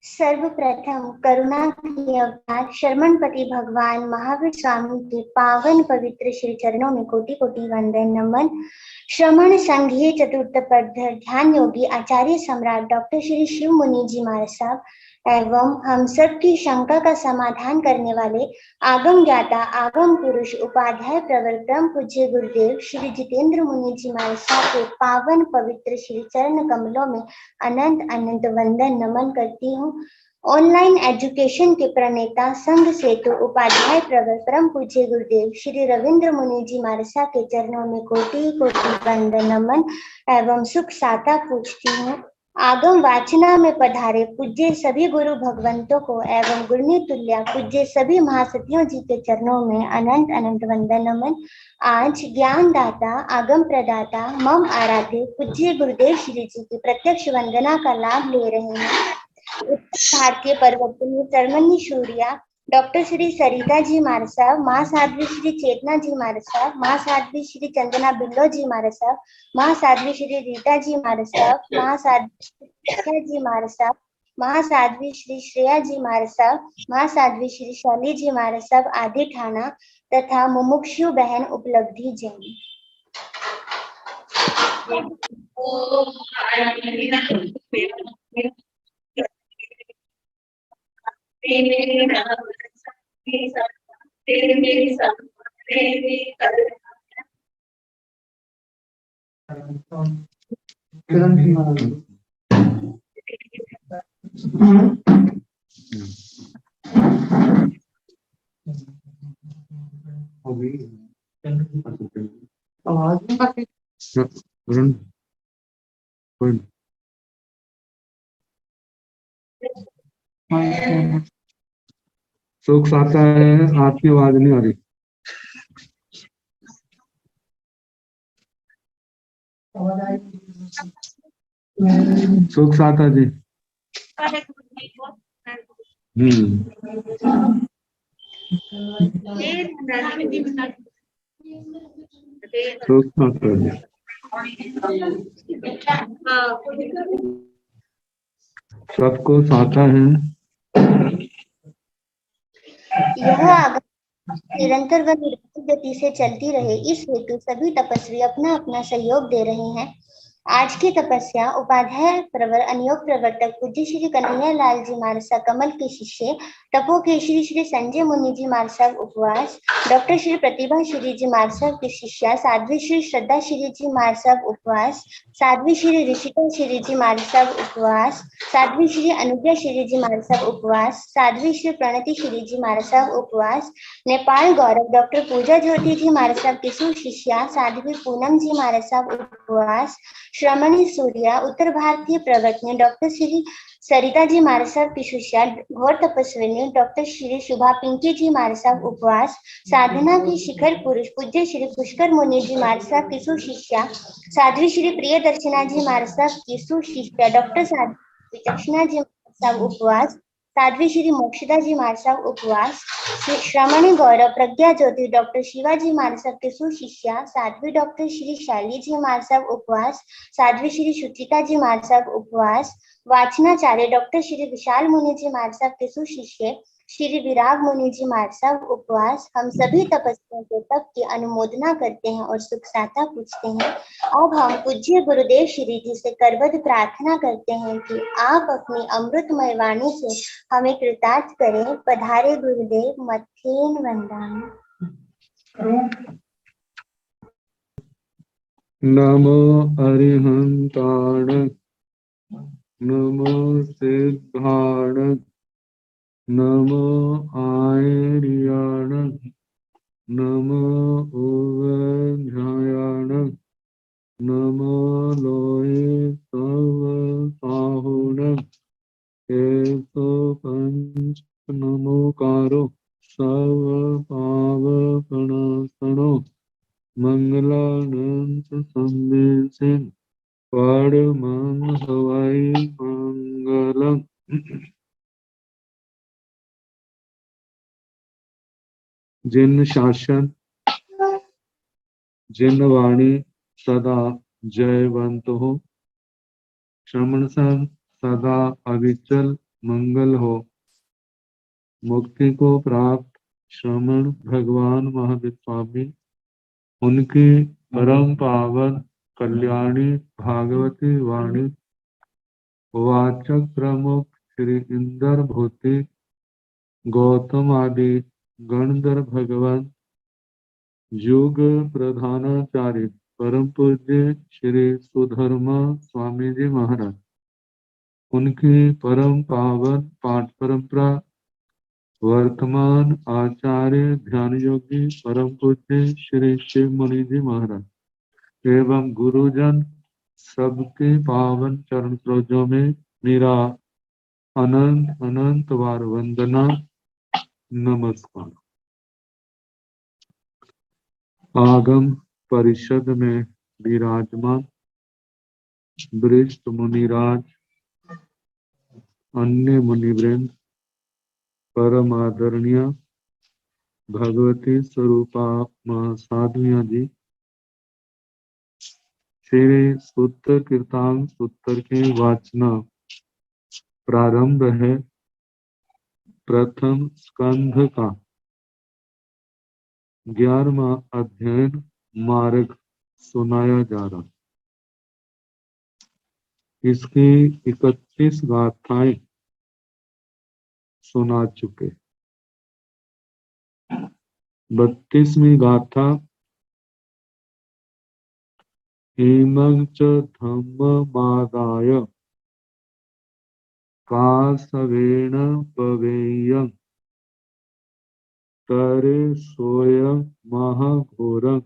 सर्वप्रथम करुणा के अवतार शरमणपति भगवान महावीर स्वामी के पावन पवित्र श्री चरणों में कोटि कोटि वंदन नमन। श्रमण संघीय चतुर्थ पदधर ध्यान योगी आचार्य सम्राट डॉक्टर श्री शिव मुनि जी महाराज साहब एवं हम सब की शंका का समाधान करने वाले आगम ज्ञाता आगम पुरुष उपाध्याय प्रवर परम पूज्य गुरुदेव श्री जितेंद्र मुनि जी महाराज साहब के पावन पवित्र श्री चरण कमलों में अनंत अनंत वंदन नमन करती हूँ। ऑनलाइन एजुकेशन के प्रणेता संघ सेतु उपाध्याय प्रवर परम पूज्य गुरुदेव श्री रविंद्र मुनि जी महाराज साहब के चरणों में कोटि कोटि वंदन नमन एवं सुख साता पूछती हूँ। आगम वाचना में पधारे पूज्य सभी गुरु भगवंतों को एवं गुरनी तुल्या पूज्य सभी महासतियों जी के चरणों में अनंत अनंत वंदन नमन। आज ज्ञान दाता आगम प्रदाता मम आराध्य पूज्य गुरुदेव श्री जी की प्रत्यक्ष वंदना का लाभ ले रहे हैं। उत्तर भारतीय पर्वतनी सरमनी सूर्या डॉक्टर श्री सरिता जी महाराज साहब, माँ साध्वी श्री चेतना जी महाराज साहब, माँ साध्वी श्री चंदना बिल्लो जी महाराज साहब, माँ साध्वी श्री रीता जी महाराज साहब, माँ साध्वी जी महाराज साहब, माँ साध्वी श्री श्रेया जी महाराज साहब, माँ साध्वी श्री शैली जी महाराज साहब आदि ठाना तथा मुमुक्षु बहन उपलब्धि जैन। सुख साता है, आपकी आवाज नहीं आ रही। सुख साता जी। सुख साता जी। सबको साता है। यह निरंतर व निरंतर गति से चलती रहे, इस हेतु सभी तपस्वी अपना अपना सहयोग दे रहे हैं। आज की तपस्या उपाध्याय प्रवर अनियोग प्रवर्तक पूज्य श्री कन्हैया लाल जी महाराज साहब कमल के शिष्य तपो केशरी श्री संजय मुनि जी महाराज साहब उपवास, डॉक्टर श्री प्रतिभा श्री जी महाराज साहब की शिष्या साध्वी श्री श्रद्धा श्री जी महाराज साहब उपवास, साध्वी श्री ऋषिका श्री जी महाराज साहब उपवास, साध्वी श्री अनुज्ञा श्री जी महाराज साहब उपवास, साध्वी श्री प्रणति श्री जी महाराज साहब उपवास, नेपाल गौरव डॉक्टर पूजा ज्योति जी महाराज साहब की सुशिष्या साध्वी पूनम जी महाराज साहब उपवास, श्रमणी सूर्या उत्तर भारतीय प्रवचन डॉक्टर श्री सरिता जी महाराज साहब की शिष्या घोर तपस्विनी डॉक्टर श्री शुभा पिंकी जी महाराज साहब उपवास, साधना की शिखर पुरुष पूज्य श्री पुष्कर मुनि जी महाराज साहब की सुशिष्या साध्वी श्री प्रिय दर्शना जी महाराज साहब की सुशिष्या डॉक्टर साध्वी विचक्षणा जी महाराज साहब उपवास, साध्वी श्री मोक्षदा जी महाराज साहब उपवास, श्रमणी गौरव प्रज्ञा ज्योति डॉक्टर शिवाजी महाराज साहब के सुशिष्या साध्वी डॉक्टर श्री शैली जी महाराज साहब उपवास, साध्वी श्री सुचिता जी महाराज साहब उपवास, वाचनाचार्य डॉक्टर श्री विशाल मुनि जी महाराज साहब के सुशिष्य श्री विराग मुनि जी महाराज साहब उपवास। हम सभी तपस्वियों के तप की अनुमोदना करते हैं और सुख साता पूछते हैं। अब हम पूज्य गुरुदेव श्री जी से करबद्ध प्रार्थना करते हैं कि आप अपनी अमृतमय वाणी से हमें कृतार्थ करें। पधारे गुरुदेव मथेन वंदन। नमो अरिहंताण, नमो सिद्धाण, नमो आयर्याण, नमो उवध्यायाण, नमो लोये तव साहुण, एतो पंच नमोकारो सव पावकनाशनो, मंगलानंत संदेशिन परमं हवै मंगलम्। जिन शासन जिन वाणी सदा जयवंत हो, श्रमण संग सदा अविचल मंगल हो। मुक्ति को प्राप्त श्रमण भगवान महावीर स्वामी, उनकी परम पावन कल्याणी भागवती वाणी वाचक प्रमुख श्री इंदर भूति गौतम आदि गणधर भगवान युग प्रधानाचार्य परम पूज्य श्री सुधर्मा स्वामी जी महाराज, उनकी परम पावन पाठ परंपरा वर्तमान आचार्य ध्यान योगी परम पूज्य श्री शिव मुनि जी महाराज एवं गुरुजन सबके पावन चरण सरोजों में मेरा अनंत अनंत बार वंदना नमस्कार। आगम परिषद में विराजमान वरिष्ठ मुनिराज, अन्य मुनिवृंद, परम आदरणीय भगवती स्वरूपा महासाधुया जी, श्री सूत्र कीर्तन सूत्र के वाचना प्रारंभ है। प्रथम स्कंध का 11वां अध्ययन मार्ग सुनाया जा रहा। इसकी 31 गाथाएं सुना चुके। 32वीं गाथा इमं च धम्ममादाय कासवेन पवेयं तरे सोयं महाघोरं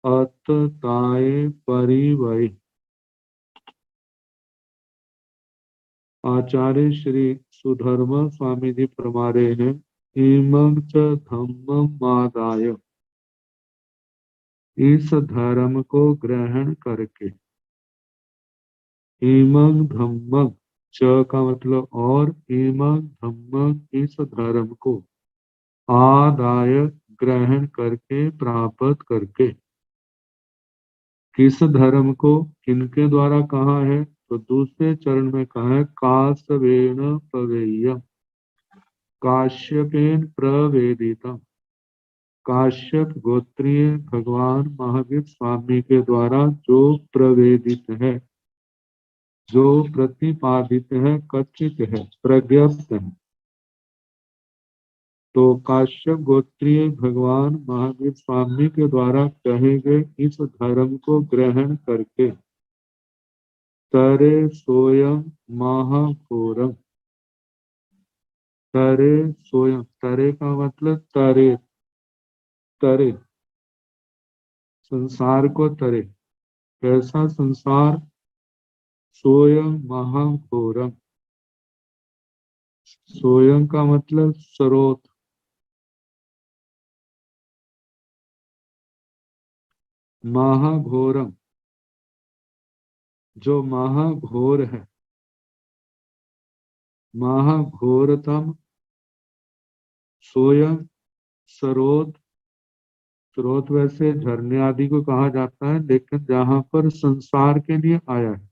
अतताये परिवै। आचार्य श्री सुधर्मा स्वामी जी फरमा रहे हैं, इमं च धम्ममादाय, इस धर्म को ग्रहण करके। इमं धम्मं, च का मतलब और, इमं धम्मं, इस धर्म को, आदाय ग्रहण करके, प्राप्त करके। किस धर्म को, किनके द्वारा कहा है? तो दूसरे चरण में कहा है कासवेन पवेय्यम, काश्यपेन प्रवेदितम, काश्यप गोत्रीय भगवान महावीर स्वामी के द्वारा जो प्रवेदित है, जो प्रतिपादित है, कथित है, प्रज्ञप्त है। तो काश्यप गोत्रीय भगवान महावीर स्वामी के द्वारा कहे गए इस धर्म को ग्रहण करके तरे सोयम महाघोरम, तरे सोयम, तरे का मतलब तरे, तरे संसार को तरे। कैसा संसार? सोयम महाघोरम, सोयम का मतलब स्रोत, महाघोरम जो महाघोर है, महाघोरतम सोयम स्रोत। स्रोत वैसे झरने आदि को कहा जाता है, लेकिन जहां पर संसार के लिए आया है,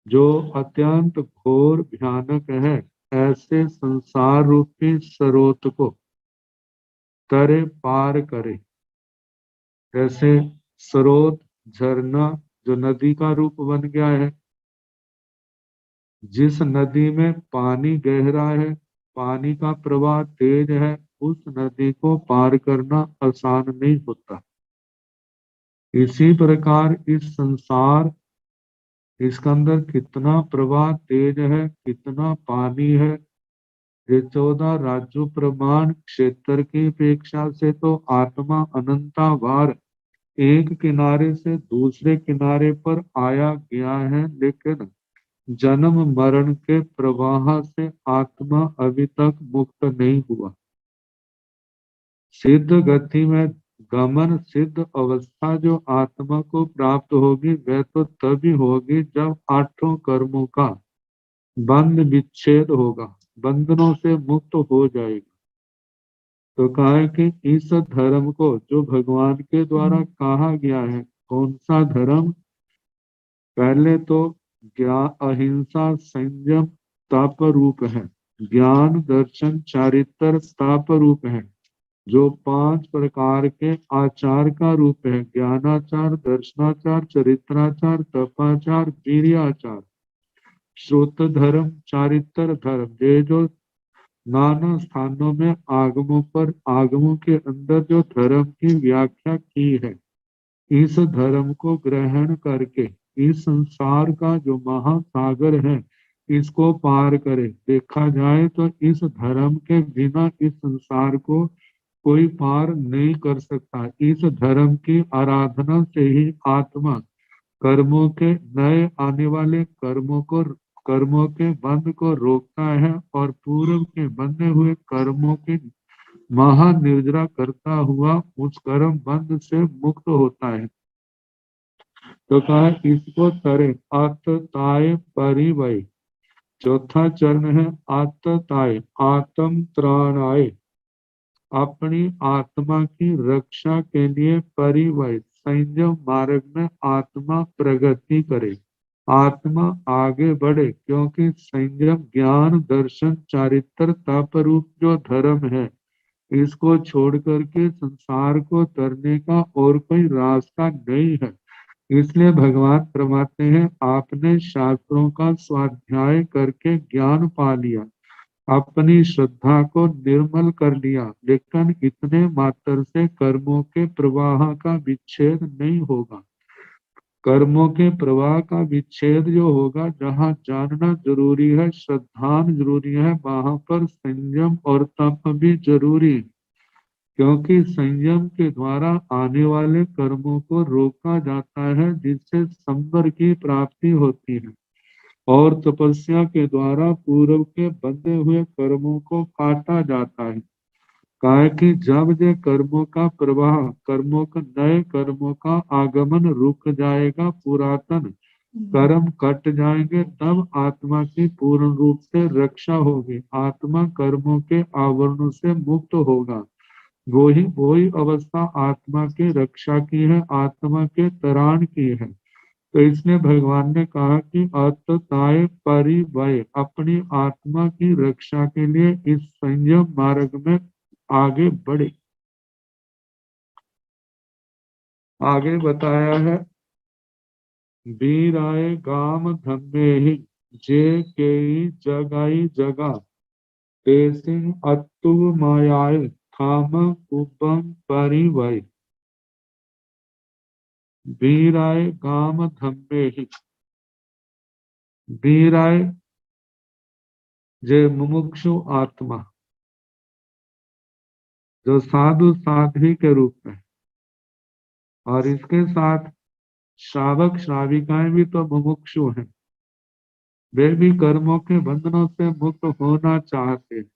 जो अत्यंत घोर भयानक है, ऐसे संसार रूपी स्रोत को तरे पार करे। जैसे स्रोत, झरना जो नदी का रूप बन गया है, जिस नदी में पानी गहरा है, पानी का प्रवाह तेज है, उस नदी को पार करना आसान नहीं होता। इसी प्रकार इस संसार, इसके अंदर कितना प्रवाह तेज है, कितना पानी है। ये 14 राज्यों प्रमाण क्षेत्र की अपेक्षा से तो आत्मा अनंतावार एक किनारे से दूसरे किनारे पर आया गया है, लेकिन जन्म मरण के प्रवाह से आत्मा अभी तक मुक्त नहीं हुआ। सिद्ध गति में गमन, सिद्ध अवस्था जो आत्मा को प्राप्त होगी, वह तो तभी होगी जब 8 कर्मों का बंध विच्छेद होगा, बंधनों से मुक्त हो जाएगा। तो कहा है कि इस धर्म को जो भगवान के द्वारा कहा गया है, कौन सा धर्म? पहले तो ज्ञान अहिंसा संयम तप रूप है। ज्ञान दर्शन चारित्र तप रूप है, जो 5 प्रकार के आचार का रूप है। ज्ञानाचार, दर्शनाचार, चरित्राचार, तपाचार, वीर्याचार। श्रुत धर्म, चारित्र धर्म, ये जो नाना स्थानों में आगमों के अंदर जो धर्म की व्याख्या की है, इस धर्म को ग्रहण करके इस संसार का जो महासागर है, इसको पार करे। देखा जाए तो इस धर्म के बिना इस संसार को कोई पार नहीं कर सकता। इस धर्म की आराधना से ही आत्मा कर्मों के नए आने वाले कर्मों के बंध को रोकता है और पूर्व के बंधे हुए कर्मों की महानिर्जरा करता हुआ उस कर्म बंध से मुक्त होता है। तो कहा इसको तरे आत्ताय परिवय। चौथा चरण है आत्ताय, आत्म त्राणाय, अपनी आत्मा की रक्षा के लिए परिवय संयम मार्ग में आत्मा प्रगति करे, आत्मा आगे बढ़े। क्योंकि संयम ज्ञान दर्शन चारित्र तप रूप जो धर्म है, इसको छोड़ करके संसार को तरने का और कोई रास्ता नहीं है। इसलिए भगवान फरमाते हैं, आपने शास्त्रों का स्वाध्याय करके ज्ञान पा लिया, अपनी श्रद्धा को निर्मल कर लिया, लेकिन इतने मात्र से कर्मों के प्रवाह का विच्छेद नहीं होगा। कर्मों के प्रवाह का विच्छेद जो होगा, जहाँ जानना जरूरी है, श्रद्धा जरूरी है, वहां पर संयम और तप भी जरूरी है। क्योंकि संयम के द्वारा आने वाले कर्मों को रोका जाता है, जिससे संवर की प्राप्ति होती है, और तपस्या के द्वारा पूर्व के बंधे हुए कर्मों को काटा जाता है। कहा कि जब ये कर्मों का प्रवाह, नए कर्मों का आगमन रुक जाएगा, पुरातन कर्म कट जाएंगे, तब आत्मा की पूर्ण रूप से रक्षा होगी, आत्मा कर्मों के आवरणों से मुक्त होगा। वही वही अवस्था आत्मा की रक्षा की है, आत्मा के तराण की है। तो इसलिए भगवान ने कहा कि अतताय परिवय, अपनी आत्मा की रक्षा के लिए इस संयम मार्ग में आगे बढ़े। आगे बताया है, वीराय गाम धम्मे ही जे के जगाई जगा, तेसिंह अतु मायाय थाम उपम परिवय। वीराय गाम धम्मे ही, वीराय जे मुमुक्षु आत्मा, जो साधु साध्वी के रूप में, और इसके साथ श्रावक श्राविकाएं भी तो मुमुक्षु हैं, वे भी कर्मों के बंधनों से मुक्त होना चाहते हैं।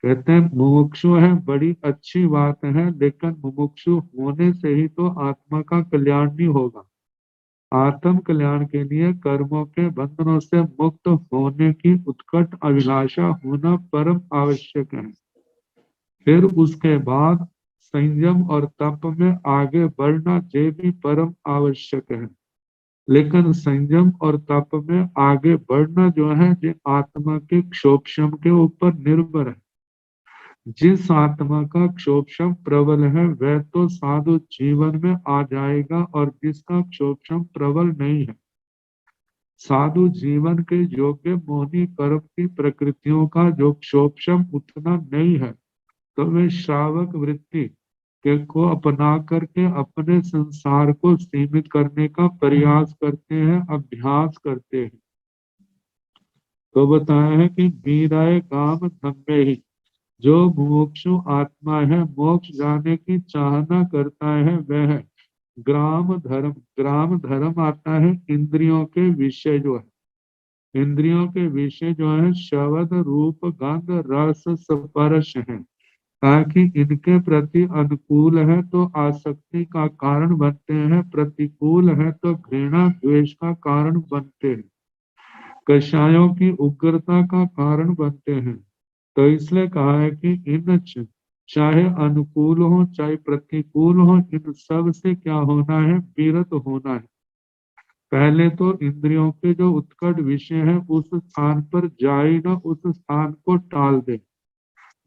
कहते हैं मुमुक्षु है, बड़ी अच्छी बात है, लेकिन मुमुक्षु होने से ही तो आत्मा का कल्याण नहीं होगा। आत्म कल्याण के लिए कर्मों के बंधनों से मुक्त होने की उत्कट अभिलाषा होना परम आवश्यक है। फिर उसके बाद संयम और तप में आगे बढ़ना, ये भी परम आवश्यक है। लेकिन संयम और तप में आगे बढ़ना जो है, ये आत्मा के क्षोभशम के ऊपर निर्भर है। जिस आत्मा का क्षोभशम प्रबल है, वह तो साधु जीवन में आ जाएगा, और जिसका क्षोभशम प्रबल नहीं है, साधु जीवन के योग्य मोहनी कर्म की प्रकृतियों का जो क्षोभशम उतना नहीं है, तो वे श्रावक वृत्ति के को अपना करके अपने संसार को सीमित करने का प्रयास करते हैं, अभ्यास करते हैं। तो बताया है कि वीराय काम धम्मे ही, जो मुमुक्षु आत्मा है, मोक्ष जाने की चाहना करता है, वह ग्राम धर्म, ग्राम धर्म आता है इंद्रियों के विषय जो है, इंद्रियों के विषय जो है शब्द रूप गंध रस स्पर्श है, ताकि इनके प्रति अनुकूल है तो आसक्ति का कारण बनते हैं, प्रतिकूल है तो घृणा द्वेष का कारण बनते हैं, कषायों की उग्रता का कारण बनते हैं। तो इसलिए कहा है कि इन चाहे अनुकूल हो चाहे प्रतिकूल हो, इन सब से क्या होना है, विरत होना है। पहले तो इंद्रियों के जो उत्कट विषय है उस स्थान पर जाए ना, उस स्थान को टाल दे।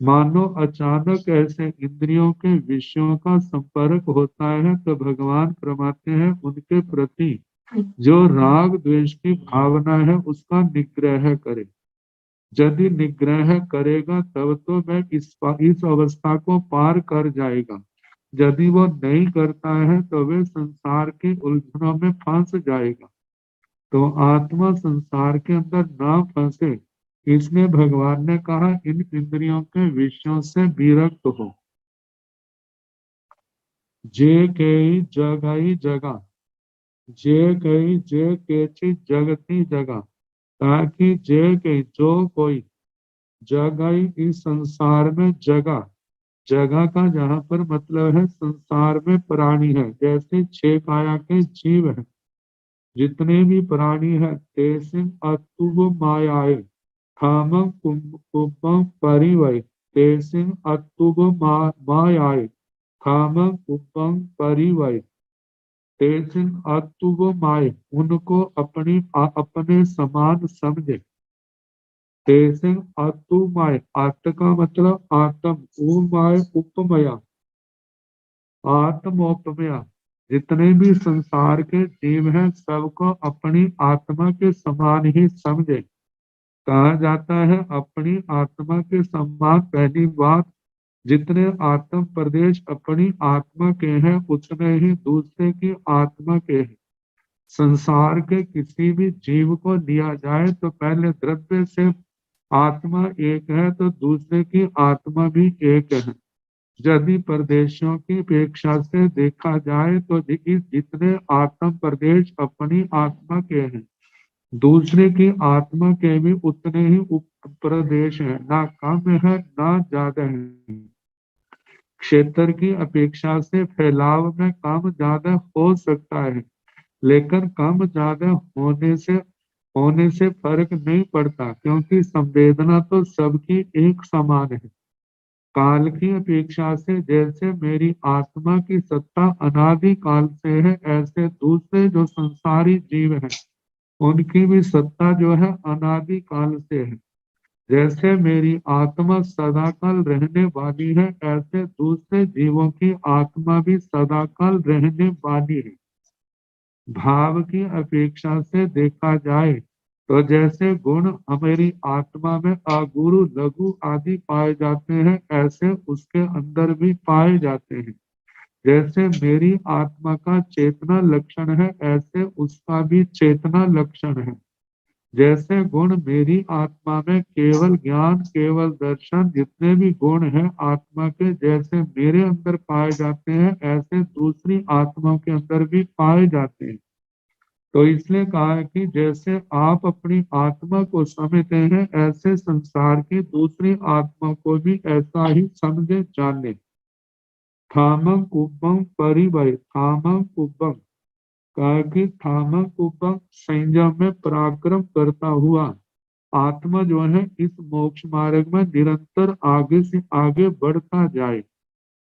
मानो अचानक ऐसे इंद्रियों के विषयों का संपर्क होता है तो भगवान फरमाते हैं उनके प्रति जो राग द्वेष की भावना है उसका निग्रह करे। यदि निग्रह करेगा तब तो वह इस अवस्था को पार कर जाएगा। यदि वो नहीं करता है तो वे संसार के उलझनों में फंस जाएगा। तो आत्मा संसार के अंदर ना फंसे, इसलिए भगवान ने कहा इन इंद्रियों के विषयों से विरक्त हो। जे कई जगई जगह, जे कई जे केची जगती जगह, ताकि जे कई जो कोई जगई इस संसार में जगह। जगह का जहाँ पर मतलब है संसार में प्राणी है, जैसे छह काया के जीव है, जितने भी प्राणी है तेसिम अतुब मायाए थामं कुंभम परिवय, तेसिम अतुब मायाए थामं कुंभम परिवय, तेसिम अतुब माय उनको अपने समान समझे। तेसिम अतुमाय आत्म का मतलब आत्म, उमाय उपमया, आत्मोपमया। जितने भी संसार के जीव हैं सबको अपनी आत्मा के समान ही समझे। कहा जाता है अपनी आत्मा के समान, पहली बात जितने आत्म प्रदेश अपनी आत्मा के हैं उतने ही दूसरे की आत्मा के हैं। संसार के किसी भी जीव को लिया जाए तो पहले द्रव्य से आत्मा एक है तो दूसरे की आत्मा भी एक है। यदि प्रदेशों की अपेक्षा से देखा जाए तो जितने आत्म प्रदेश अपनी आत्मा के हैं दूसरे की आत्मा के भी उतने ही उप प्रदेश हैं, ना कम है ना ज्यादा है। क्षेत्र की अपेक्षा से फैलाव में कम ज्यादा हो सकता है, लेकिन कम ज्यादा होने से फर्क नहीं पड़ता, क्योंकि संवेदना तो सबकी एक समान है। काल की अपेक्षा से जैसे मेरी आत्मा की सत्ता अनादि काल से है, ऐसे दूसरे जो संसारी जीव हैं उनकी भी सत्ता जो है अनादि काल से है। जैसे मेरी आत्मा सदाकाल रहने वाली है, ऐसे दूसरे जीवों की आत्मा भी सदाकाल रहने वाली है। भाव की अपेक्षा से देखा जाए तो जैसे गुण हमारी आत्मा में अगुरु लघु आदि पाए जाते हैं, ऐसे उसके अंदर भी पाए जाते हैं। जैसे मेरी आत्मा का चेतना लक्षण है, ऐसे उसका भी चेतना लक्षण है। जैसे गुण मेरी आत्मा में केवल ज्ञान केवल दर्शन जितने भी गुण हैं आत्मा के, जैसे मेरे अंदर पाए जाते हैं ऐसे दूसरी आत्मा के अंदर भी पाए जाते हैं। तो इसलिए कहा है कि जैसे आप अपनी आत्मा को समझते हैं ऐसे संसार की दूसरी आत्मा को भी ऐसा ही समझे जाने। थामं कुब्बम परिवय, थामं कुब्बम कहा कि थामं कुब्बम संयम में पराक्रम करता हुआ आत्मा जो है इस मोक्ष मार्ग में निरंतर आगे से आगे बढ़ता जाए।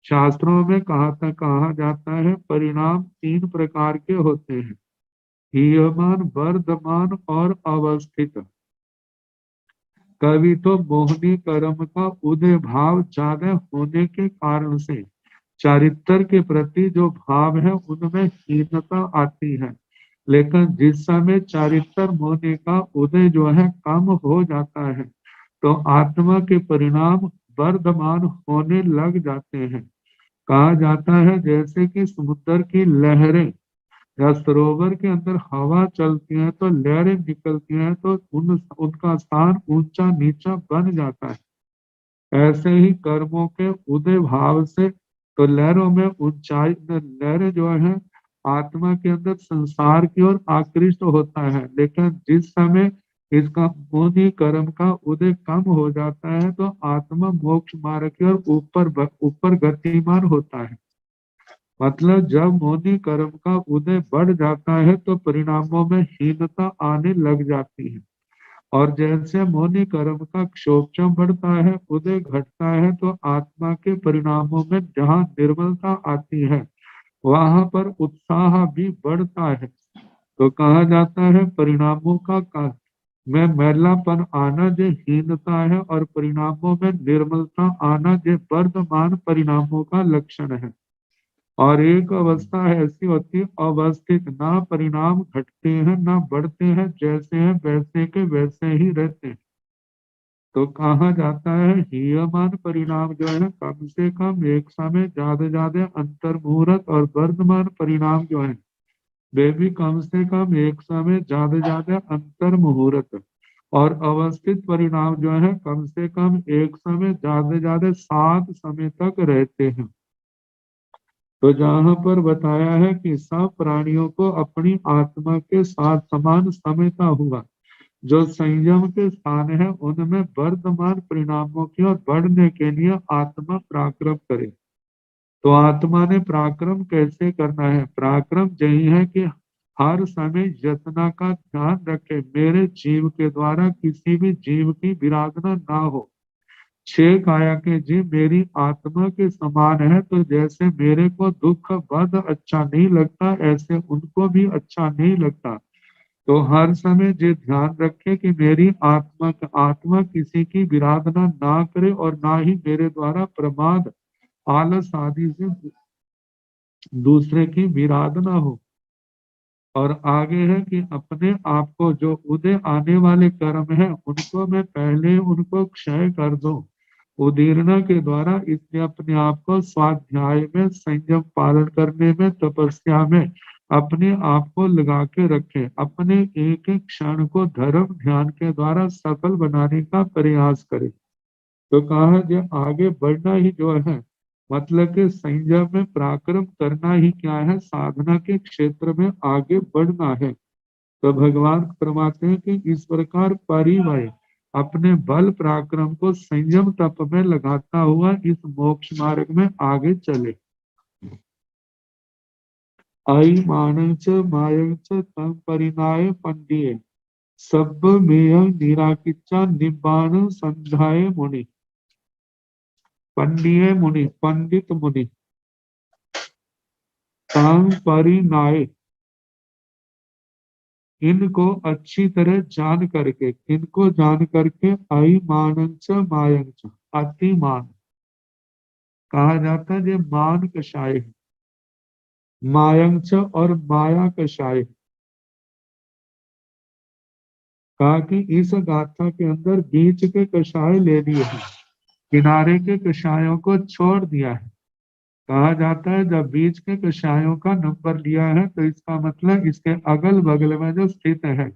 शास्त्रों में कहा जाता है परिणाम तीन प्रकार के होते हैं, हीयमान, वर्धमान और अवस्थित। कभी तो मोहनी कर्म का उदय भाव ज्यादा होने के कारण से चारित्र के प्रति जो भाव है उनमें हीनता आती है, लेकिन जिस समय चारित्र होने का उदय जो है कम हो जाता है तो आत्मा के परिणाम वर्धमान होने लग जाते हैं। कहा जाता है जैसे कि समुद्र की लहरें या सरोवर के अंदर हवा चलती है तो लहरें निकलती हैं तो उनका स्थान ऊंचा नीचा बन जाता है। ऐसे ही कर्मों के उदय भाव से तो लहरों में ऊंचाई, लहरें जो है आत्मा के अंदर संसार की ओर आकृष्ट होता है, लेकिन जिस समय इसका मोनी कर्म का उदय कम हो जाता है तो आत्मा मोक्ष मार्ग की ओर ऊपर गतिमान होता है। मतलब जब मोनी कर्म का उदय बढ़ जाता है तो परिणामों में हीनता आने लग जाती है, और जैसे मोनी कर्म का क्षोभम बढ़ता है उदय घटता है तो आत्मा के परिणामों में जहाँ निर्मलता आती है वहां पर उत्साह भी बढ़ता है। तो कहा जाता है परिणामों का में मैलापन आना जो हीनता है और परिणामों में निर्मलता आना जो वर्तमान परिणामों का लक्षण है। और एक अवस्था ऐसी होती है अवस्थित, ना परिणाम घटते हैं ना बढ़ते हैं, जैसे हैं वैसे के वैसे ही रहते हैं। तो कहा जाता है हीयमान परिणाम जो है कम से कम एक समय ज्यादा ज्यादा अंतर मुहूर्त, और वर्तमान परिणाम जो है वे भी कम से कम एक समय ज्यादा ज्यादा अंतर मुहूर्त, और अवस्थित परिणाम जो है कम से कम एक समय ज्यादा ज्यादा 7 समय तक रहते हैं। तो जहाँ पर बताया है कि सब प्राणियों को अपनी आत्मा के साथ समान समझता हुआ जो संयम के स्थान है उनमें वर्तमान परिणामों की ओर बढ़ने के लिए आत्मा पराक्रम करे। तो आत्मा ने पराक्रम कैसे करना है? पराक्रम यही है कि हर समय यत्न का ध्यान रखे मेरे जीव के द्वारा किसी भी जीव की विराधना ना हो। 6 काया के जीव मेरी आत्मा के समान है, तो जैसे मेरे को दुख बद अच्छा नहीं लगता ऐसे उनको भी अच्छा नहीं लगता। तो हर समय ये ध्यान रखे कि मेरी आत्मा किसी की विराधना ना करे और ना ही मेरे द्वारा प्रमाद आलस आदि से दूसरे की विराधना हो। और आगे है कि अपने आप को जो उदय आने वाले कर्म है उनको मैं पहले उनको क्षय कर दूं उदीरना के द्वारा। इसलिए अपने आप को स्वाध्याय में, संयम पालन करने में, तपस्या में अपने आप को लगा के रखे। अपने एक एक क्षण को धर्म ध्यान के द्वारा सफल बनाने का प्रयास करे। तो कहा जो आगे बढ़ना ही जो है मतलब कि संयम में पराक्रम करना ही क्या है, साधना के क्षेत्र में आगे बढ़ना है। तो भगवान फरमाते हैं कि इस प्रकार परिवाय अपने बल पराक्रम को संयम तप में लगाता हुआ इस मोक्ष मार्ग में आगे चले। आई मानंच मायंच तम परिणाय पंडिये सब मेय निराकिच्चा निब्बाण संध्याय मुनि। पंडिये मुनि, पंडित मुनि, तम परिणाय, इनको अच्छी तरह जान करके, इनको जान करके आई मानंच मायंच, अति मान कहा जाता है जो मान कषाय है, मायंच और माया कषाय है। कहा कि इस गाथा के अंदर बीच के कषाय ले लिए हैं, किनारे के कषायों को छोड़ दिया है। कहा जाता है जब बीच के कषायों का नंबर लिया है तो इसका मतलब इसके अगल बगल में जो स्थित है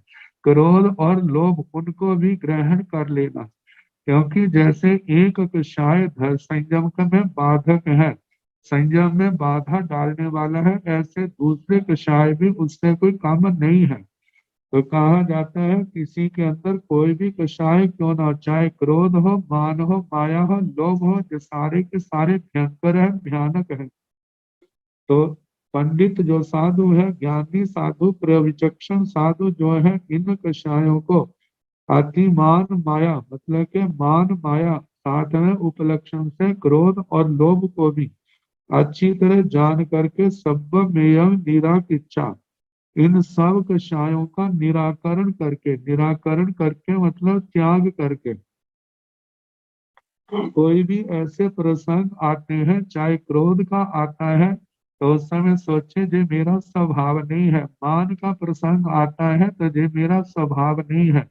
क्रोध और लोभ उनको भी ग्रहण कर लेना। क्योंकि जैसे एक कषाय संयम में बाधक है, संयम में बाधा डालने वाला है, ऐसे दूसरे कषाय भी उससे कोई काम नहीं है। तो कहा जाता है किसी के अंदर कोई भी कषाय क्यों ना हो, चाहे क्रोध हो, मान हो, माया हो, लोभ हो, जो सारे के सारे भयंकर है, भयानक है। तो पंडित जो साधु है, ज्ञानी साधु, प्रविचक्षण साधु जो है, इन कषायों को अतिमान माया मतलब के मान माया साथ में उपलक्षण से क्रोध और लोभ को भी अच्छी तरह जान करके सब में निराकिच्छा, इन सब कषायों का निराकरण करके, निराकरण करके मतलब त्याग करके, कोई भी ऐसे प्रसंग आते हैं चाहे क्रोध का आता है तो उस समय सोचे जे मेरा स्वभाव नहीं है, मान का प्रसंग आता है तो जे मेरा स्वभाव नहीं है,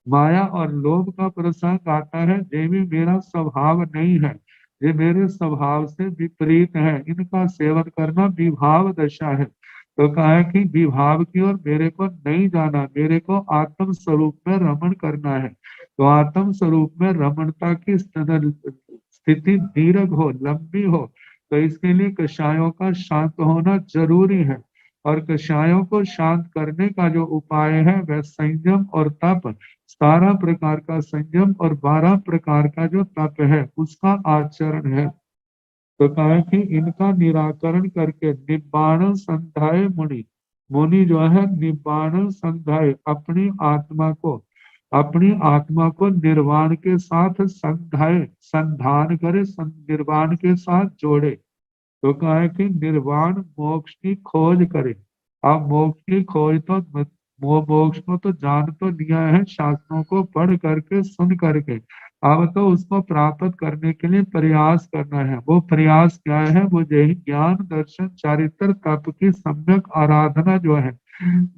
माया और लोभ का प्रसंग आता है ये भी मेरा स्वभाव नहीं है, ये मेरे स्वभाव से विपरीत है, इनका सेवन करना विभाव दशा है। तो कहा है कि विभाव की ओर मेरे को नहीं जाना, मेरे को आत्म स्वरूप में रमण करना है। तो आत्म स्वरूप में रमणता की स्थिति दीर्घ हो, लंबी हो, तो इसके लिए कषायों का शांत होना जरूरी है। और कषायों को शांत करने का जो उपाय है वह संयम और तप, 17 प्रकार का संयम और 12 प्रकार का जो तप है उसका आचरण है। तो कहा कि इनका निराकरण करके निब्बाण संध्याय मुनि, मुनि जो है निब्बाण संध्याय अपनी आत्मा को निर्वाण के साथ संध्याय संधान करे, निर्वाण के साथ जोड़े। तो कहा है कि निर्वाण मोक्ष की खोज करे। अब मोक्ष की खोज तो वो मोक्ष को तो जान तो लिया है शास्त्रों को पढ़ करके सुन करके। अब तो उसको प्राप्त करने के लिए प्रयास करना है। वो प्रयास क्या है? वो यही ज्ञान दर्शन चारित्र तप की सम्यक आराधना जो है,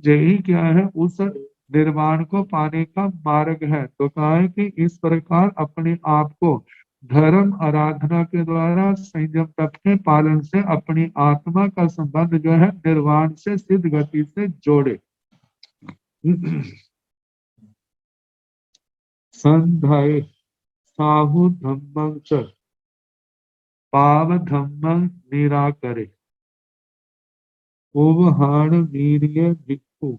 यही क्या है? उस निर्वाण को पाने का मार्ग है। तो कहा है कि इस प्रकार अपने आप को धर्म आराधना के द्वारा संयम तप के पालन से अपनी आत्मा का संबंध जो है निर्वाण से सिद्ध गति से जोड़े। संधाय साहु धम्मं च पाव धम्मं निराकरे उवहाण वीर्य भिक्खु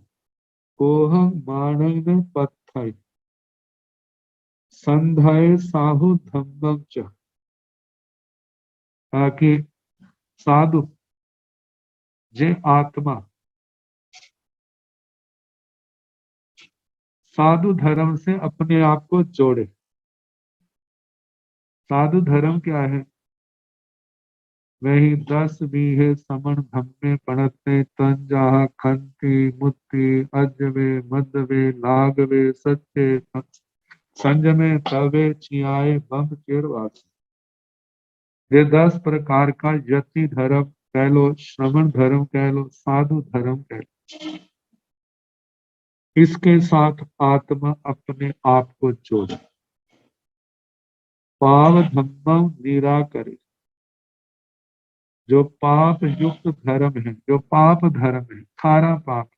कोहं मानन पत्थय संधाय साहु धम्मं च। ताकि साधु जे आत्मा साधु धर्म से अपने आप को जोड़े। साधु धर्म क्या है? वही 10 बीघे समण धम्मे पड़ते तन जहा खंति मुक्ति अजवे मदवे लागवे सच्चे संजमे तवे चियाए बम चिरवास। ये 10 प्रकार का यति धर्म कह लो, श्रवण धर्म कह लो, साधु धर्म कह लो, इसके साथ आत्मा अपने आप को जोड़े। पाव धम्म निराकरे, जो पाप युक्त धर्म है, जो पाप धर्म है, खारा पाप,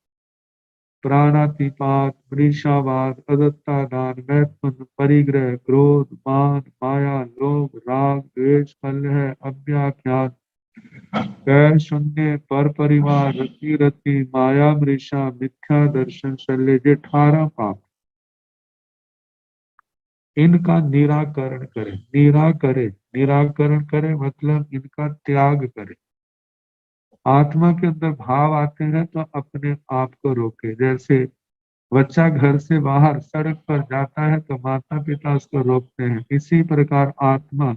प्राणातिपात, मृषावाद, अदत्ता दान, मैथुन, परिग्रह, क्रोध, मान, माया, लोभ, राग, द्वेष, कलह, अव्याख्यान, गैर शून्य, पर परिवार, रति रति, माया, मृषा, मिथ्या दर्शन, शल्य, ये 18 पाप, इनका निराकरण करें। निराकरण करे मतलब इनका त्याग करे। आत्मा के अंदर भाव आते हैं तो अपने आप को रोके। जैसे बच्चा घर से बाहर सड़क पर जाता है तो माता पिता उसको रोकते हैं, इसी प्रकार आत्मा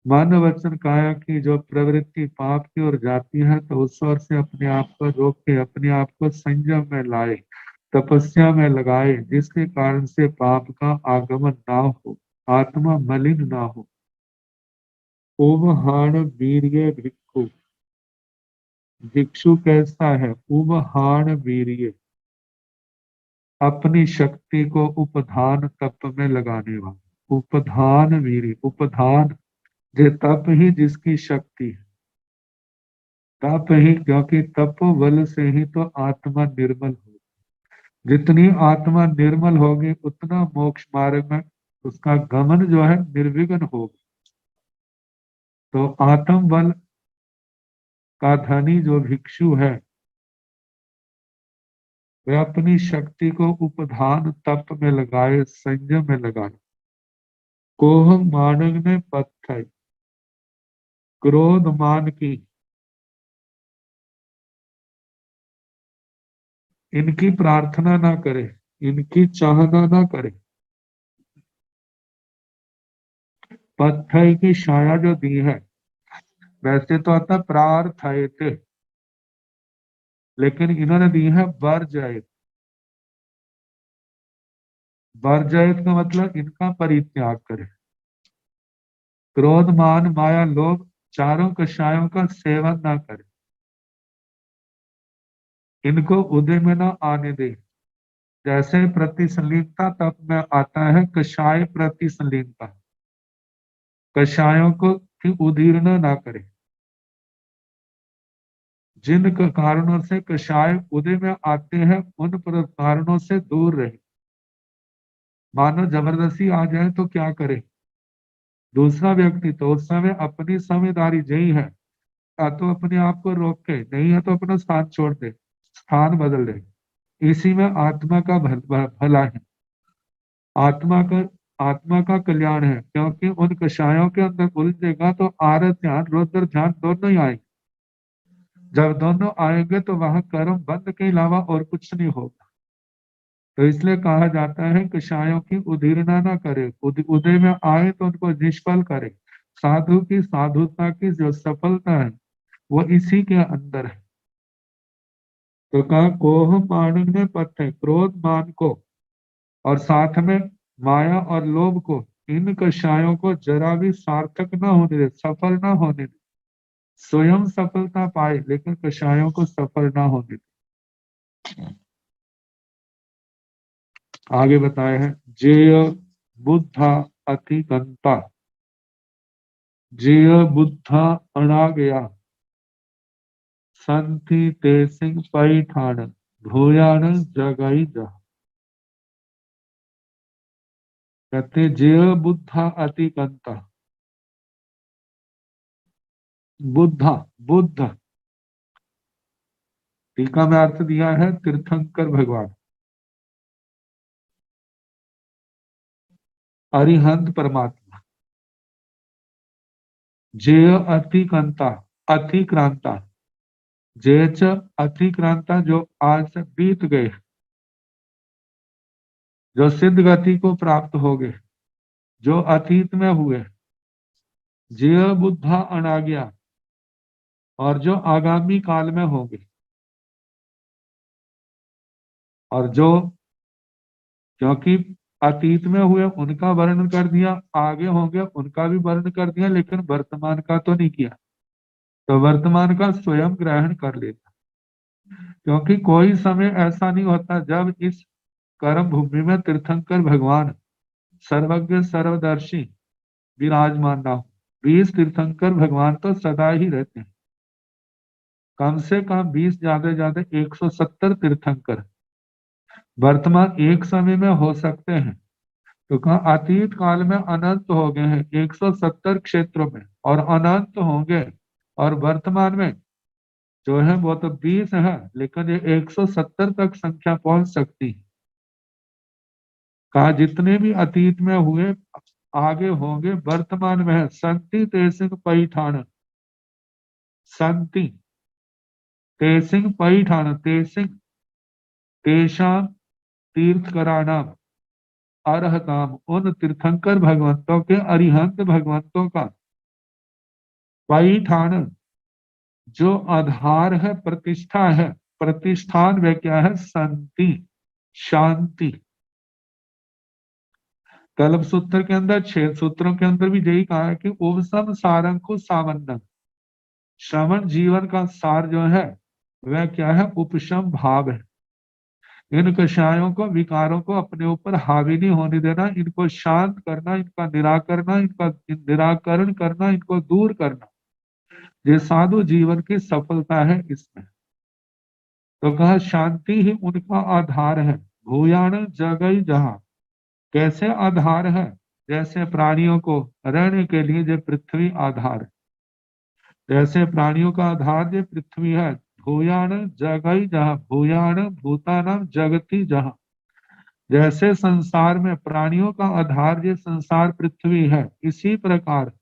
मन वचन काया की जो प्रवृत्ति पाप की ओर जाती है तो उस ओर से अपने आप को रोके, अपने आप को संयम में लाए, तपस्या में लगाए, जिसके कारण से पाप का आगमन ना हो, आत्मा मलिन ना हो। उवहाण वीर्य भिक्षु, भिक्षु कैसा है? उवहाण वीर्य, अपनी शक्ति को उपधान तप में लगाने वाला। उपधान वीर्य, उपधान जे तप ही जिसकी शक्ति है, तप ही, क्योंकि तप बल से ही तो आत्मा निर्मल हो। जितनी आत्मा निर्मल होगी उतना मोक्ष मार्ग में उसका गमन जो है निर्विघ्न होगा। तो आत्म बल का धनी जो भिक्षु है वह अपनी शक्ति को उपधान तप में लगाए, संयम में लगाए। कोह मानव ने पत्थर, क्रोध मान की, इनकी प्रार्थना ना करे, इनकी चाहना ना करे। पत्थर की छाया जो दी है, वैसे तो आता प्रार्थयते, लेकिन इन्होंने दी है वर्जयित। वर्जयित का मतलब इनका परित्याग करे। क्रोध मान माया लोभ चारों कषायों का सेवन ना करे, इनको उदय में ना आने दे। जैसे प्रतिसंलीनता तप में आता है कषाय प्रतिसंलीनता, कषायों को की उदीर्ण ना करे। जिन कारणों से कषाय उदय में आते हैं उन कारणों से दूर रहे। मानो जबरदस्ती आ जाए तो क्या करे दूसरा व्यक्ति? तो उस समय अपनी समझदारी यही है, या तो अपने आप को रोके, नहीं है तो अपना स्थान छोड़ दे, स्थान बदल दे। इसी में आत्मा का भला है, आत्मा का कल्याण है। क्योंकि उन कषायों के अंदर उलझेगा तो आरत ध्यान रौद्र ध्यान दोनों ही आएंगे। जब दोनों आएंगे तो वहां कर्म बंद के अलावा और कुछ नहीं होगा। तो इसलिए कहा जाता है कषायों की उदीर्णा ना करे, उदय में आए तो उनको निष्फल करे। साधु की साधुता की जो सफलता है वो इसी के अंदर है। तो कहा कोह मानिन्य पथ, क्रोध मान को और साथ में माया और लोभ को, इन कषायों को जरा भी सार्थक न होने दे, सफल न होने दे। स्वयं सफलता पाए लेकिन कषायों को सफल ना होने दे। आगे बताए हैं जेय बुद्धा अतिकंता, जेय बुद्धा अणा गया, संति ते सिंह पैठान, भूयान जगई जा। कहते जेय बुद्धा अतिकंता, बुद्धा बुद्ध टीका में अर्थ दिया है तीर्थंकर भगवान, अरिहंत परमात्मा। जेय अतिकंता, अतिक्रांता, जेच अतिक्रांता जो आज से बीत गए, जो सिद्ध गति को प्राप्त हो गए, जो अतीत में हुए, जेय बुद्धा अनाज्ञा, और जो आगामी काल में होंगे, और जो क्योंकि अतीत में हुए उनका वर्णन कर दिया, आगे होंगे उनका भी वर्णन कर दिया, लेकिन वर्तमान का तो नहीं किया। तो वर्तमान का स्वयं ग्रहण कर लेता, क्योंकि कोई समय ऐसा नहीं होता जब इस कर्म भूमि में तीर्थंकर भगवान सर्वज्ञ सर्वदर्शी विराजमान ना हो। 20 तीर्थंकर भगवान तो सदा ही रहते हैं, कम से कम 20 ज्यादा 170 तीर्थंकर वर्तमान एक समय में हो सकते हैं। तो कहा अतीत काल में अनंत हो गए हैं 170 क्षेत्रों में, और अनंत होंगे, और वर्तमान में जो है वो तो 20 है, लेकिन ये 170 तक संख्या पहुंच सकती है। कहा जितने भी अतीत में हुए आगे होंगे वर्तमान में है। संति तेसिंग पैठान, संति तेसिंग पैठान, तेसिंग तेषाम तीर्थकराणाम अरहताम, उन तीर्थंकर भगवंतों के, अरिहंत भगवंतों का पैठान जो आधार है, प्रतिष्ठा है, प्रतिष्ठान वे क्या है, शांति, शांति। कल्प सूत्र के अंदर 6 सूत्रों के अंदर भी यही कहा है कि उपसम सारंगु सावन्न, श्रवण जीवन का सार जो है वह क्या है, उपशम भाव है। इन कषायों को, विकारों को अपने ऊपर हावी नहीं होने देना, इनको शांत करना, इनका निराकरण करना, इनको दूर करना, ये साधु जीवन की सफलता है इसमें। तो कहा शांति ही उनका आधार है। भूयान जगई जहां, कैसे आधार है, जैसे प्राणियों को रहने के लिए जो पृथ्वी आधार है, जैसे प्राणियों का आधार जो पृथ्वी है। भूयान जगई जहां, भूयान भूतानाम जगती जहां, जैसे संसार में प्राणियों का आधार जो संसार पृथ्वी है, इसी प्रकार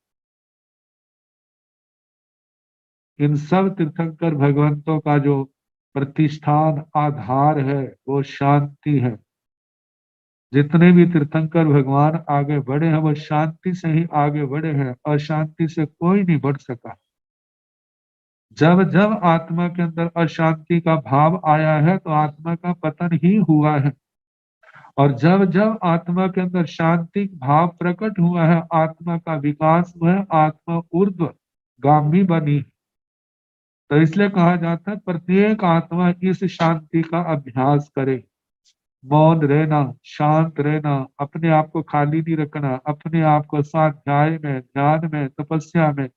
इन सब तीर्थंकर भगवंतों का जो प्रतिष्ठान आधार है वो शांति है। जितने भी तीर्थंकर भगवान आगे बढ़े हैं वो शांति से ही आगे बढ़े हैं, अशांति से कोई नहीं बढ़ सका। जब जब आत्मा के अंदर अशांति का भाव आया है तो आत्मा का पतन ही हुआ है, और जब जब आत्मा के अंदर शांति भाव प्रकट हुआ है, आत्मा का विकास हुआ है, आत्मा ऊर्ध्व गामी बनी। तो इसलिए कहा जाता है प्रत्येक आत्मा इस शांति का अभ्यास करे। मौन रहना, शांत रहना, अपने आप को खाली नहीं रखना, अपने आप को स्वाध्याय में, ध्यान में, तपस्या में,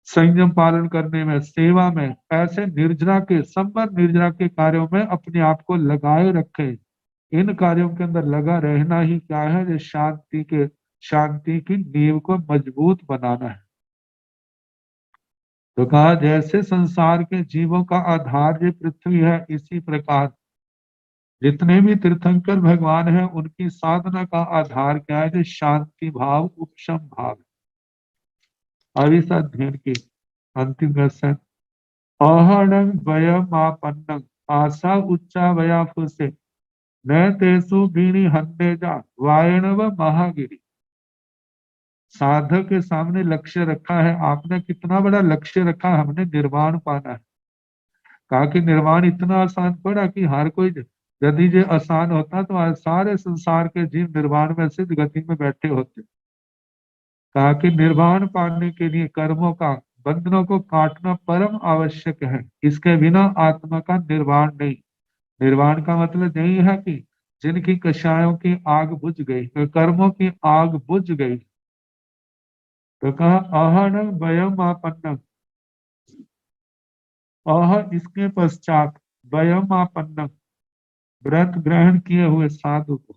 संयम पालन करने में, सेवा में, ऐसे निर्जरा के, संबंध निर्जरा के कार्यों में अपने आप को लगाए रखे। इन कार्यों के अंदर लगा रहना ही क्या है, जो शांति की नींव को मजबूत बनाना है। तो कहा जैसे संसार के जीवों का आधार ये पृथ्वी है, इसी प्रकार जितने भी तीर्थंकर भगवान हैं उनकी साधना का आधार क्या है, जो शांति भाव, उपशम भाव। अब इस अध्ययन की अंतिम क्वेश्चन, आहणं द्वयमापन्नं आशा उच्चा वया फुसे न तेसु बीणी हन्ने जा वायणव महागिरी। साधक के सामने लक्ष्य रखा है, आपने कितना बड़ा लक्ष्य रखा, हमने निर्वाण पाना है। कहा कि निर्वाण इतना आसान पड़ा कि हर कोई, यदि ये आसान होता तो आज सारे संसार के जीव निर्वाण में सिद्ध गति में बैठे होते। कहा कि निर्वाण पाने के लिए कर्मों का, बंधनों को काटना परम आवश्यक है। इसके बिना आत्मा का निर्वाण नहीं। निर्वाण का मतलब यही है कि जिनकी कषायों की आग बुझ गई, कर्मों की आग बुझ गई, तो कहा आहन वयम आपन्नम, अह इसके पश्चात वयम आपन्नम, व्रत ग्रहण किए हुए साधु को,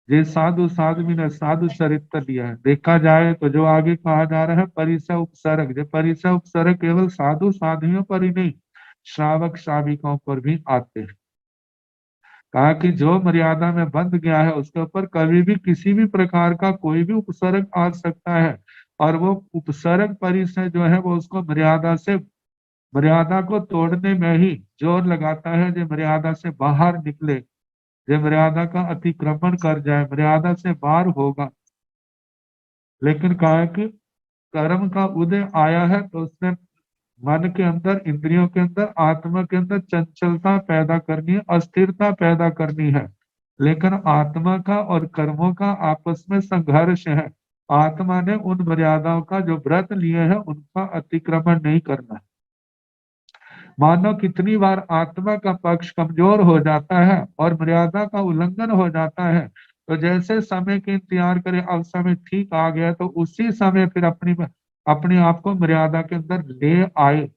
ये साधु साधु भी ने साधु चरित्र लिया है। देखा जाए तो जो आगे कहा जा रहा है परिसय उपसर्ग, जो परिसय उपसर्ग केवल साधु साधियों पर ही नहीं, श्रावक श्राविकों पर भी आते हैं। कहा कि जो मर्यादा में बंध गया है उसके ऊपर कभी भी किसी भी प्रकार का कोई भी उपसर्ग आ सकता है, और वो उपसर्ग परिसय जो है वो उसको मर्यादा से, मर्यादा को तोड़ने में ही जोर लगाता है। जो मर्यादा से बाहर निकले, जो मर्यादा का अतिक्रमण कर जाए, मर्यादा से बाहर होगा। लेकिन कहा है कि कर्म का उदय आया है तो उसने मन के अंदर, इंद्रियों के अंदर, आत्मा के अंदर चंचलता पैदा करनी है, अस्थिरता पैदा करनी है। लेकिन आत्मा का और कर्मों का आपस में संघर्ष है। आत्मा ने उन मर्यादाओं का जो व्रत लिए हैं उनका अतिक्रमण नहीं करना है। मानो कितनी बार आत्मा का पक्ष कमजोर हो जाता है और मर्यादा का उल्लंघन हो जाता है, तो जैसे समय के इंतजार करे, अब समय ठीक आ गया तो उसी समय फिर अपनी अपने आप को मर्यादा के अंदर ले आए।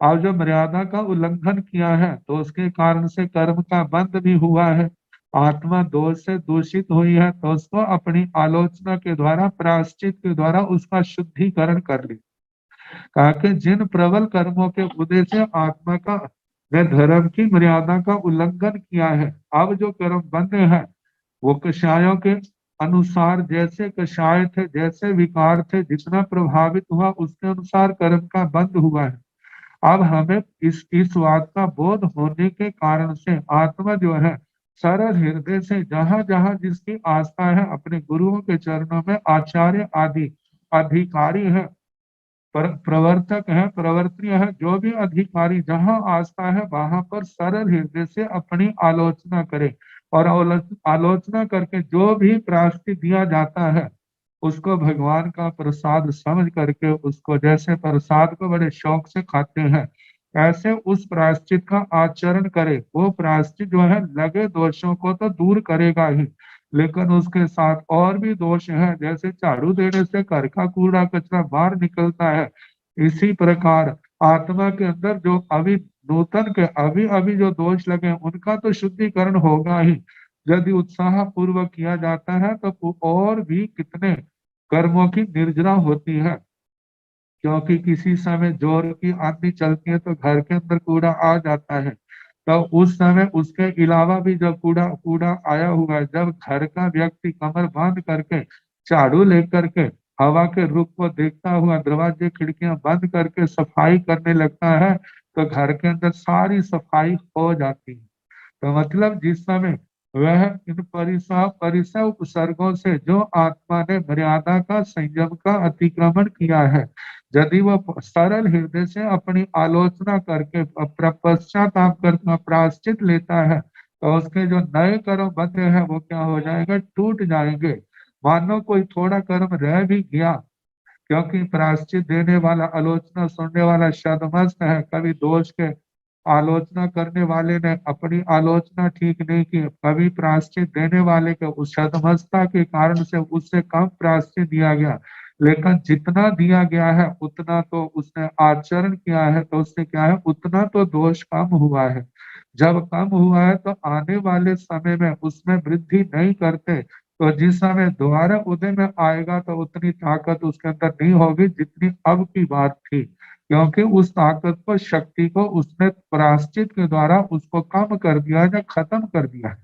और जो मर्यादा का उल्लंघन किया है तो उसके कारण से कर्म का बंध भी हुआ है, आत्मा दोष से दूषित हुई है, तो उसको अपनी आलोचना के द्वारा, प्रायश्चित के द्वारा उसका शुद्धिकरण कर ली। कहा कि जिन प्रबल कर्मों के उदय से आत्मा का ने धर्म की मर्यादा का उल्लंघन किया है, अब जो कर्म बंधे हैं वो कषायों के अनुसार, जैसे कषाय थे, जैसे विकार थे, जितना प्रभावित हुआ उसके अनुसार कर्म का बंध हुआ है। अब हमें इस बात का बोध होने के कारण से आत्मा जो है सरल हृदय से, जहां जहां जिसकी आस्था है, अपने गुरुओं के चरणों में आचार्य आदि अधिकारी है, प्रवर्तक है, प्रवर्तनीय है, जो भी अधिकारी जहां आस्था है वहां पर सरल हृदय से अपनी आलोचना करे, और आलोचना करके जो भी प्रायश्चित दिया जाता है उसको भगवान का प्रसाद समझ करके, उसको जैसे प्रसाद को बड़े शौक से खाते हैं ऐसे उस प्रायश्चित का आचरण करे। वो प्रायश्चित जो है लगे दोषों को तो दूर करेगा ही, लेकिन उसके साथ और भी दोष है, जैसे झाड़ू देने से घर का कूड़ा कचरा बाहर निकलता है, इसी प्रकार आत्मा के अंदर जो अभी नूतन के अभी अभी जो दोष लगे उनका तो शुद्धिकरण होगा ही। यदि उत्साह पूर्वक किया जाता है तो और भी कितने कर्मों की निर्जना होती है। क्योंकि किसी समय जोर की आंधी चलती है तो घर के अंदर कूड़ा आ जाता है, तो उस समय उसके अलावा भी जब कूड़ा कूड़ा आया हुआ है, जब घर का व्यक्ति कमर बांध करके झाड़ू लेकर के हवा के रुख को देखता हुआ दरवाजे खिड़कियां बंद करके सफाई करने लगता है, तो घर के अंदर सारी सफाई हो जाती है। तो मतलब जिस समय वह इन परिसर उपसर्गों से जो आत्मा ने मर्यादा का, संयम का अतिक्रमण किया है, यदि वह सरल हृदय से अपनी आलोचना करके पश्चाताप करके प्रायश्चित लेता है, तो उसके जो नए कर्म बंधे हैं वो क्या हो जाएगा, टूट जाएंगे। मानो कोई थोड़ा कर्म रह भी गया, क्योंकि प्रायश्चित देने वाला, आलोचना सुनने वाला शतमस्त है। कभी दोष के आलोचना करने वाले ने अपनी आलोचना ठीक नहीं की, कभी प्रायश्चित देने वाले के उस शतमस्तता के कारण से उससे कम प्रायश्चित दिया गया, लेकिन जितना दिया गया है उतना तो उसने आचरण किया है, तो उससे क्या है, उतना तो दोष कम हुआ है। जब कम हुआ है तो आने वाले समय में उसमें वृद्धि नहीं करते, तो जिस समय दोबारा उदय में आएगा तो उतनी ताकत उसके अंदर नहीं होगी जितनी अब की बात थी, क्योंकि उस ताकत को, शक्ति को उसने प्रायश्चित के द्वारा उसको कम कर दिया या खत्म कर दिया है।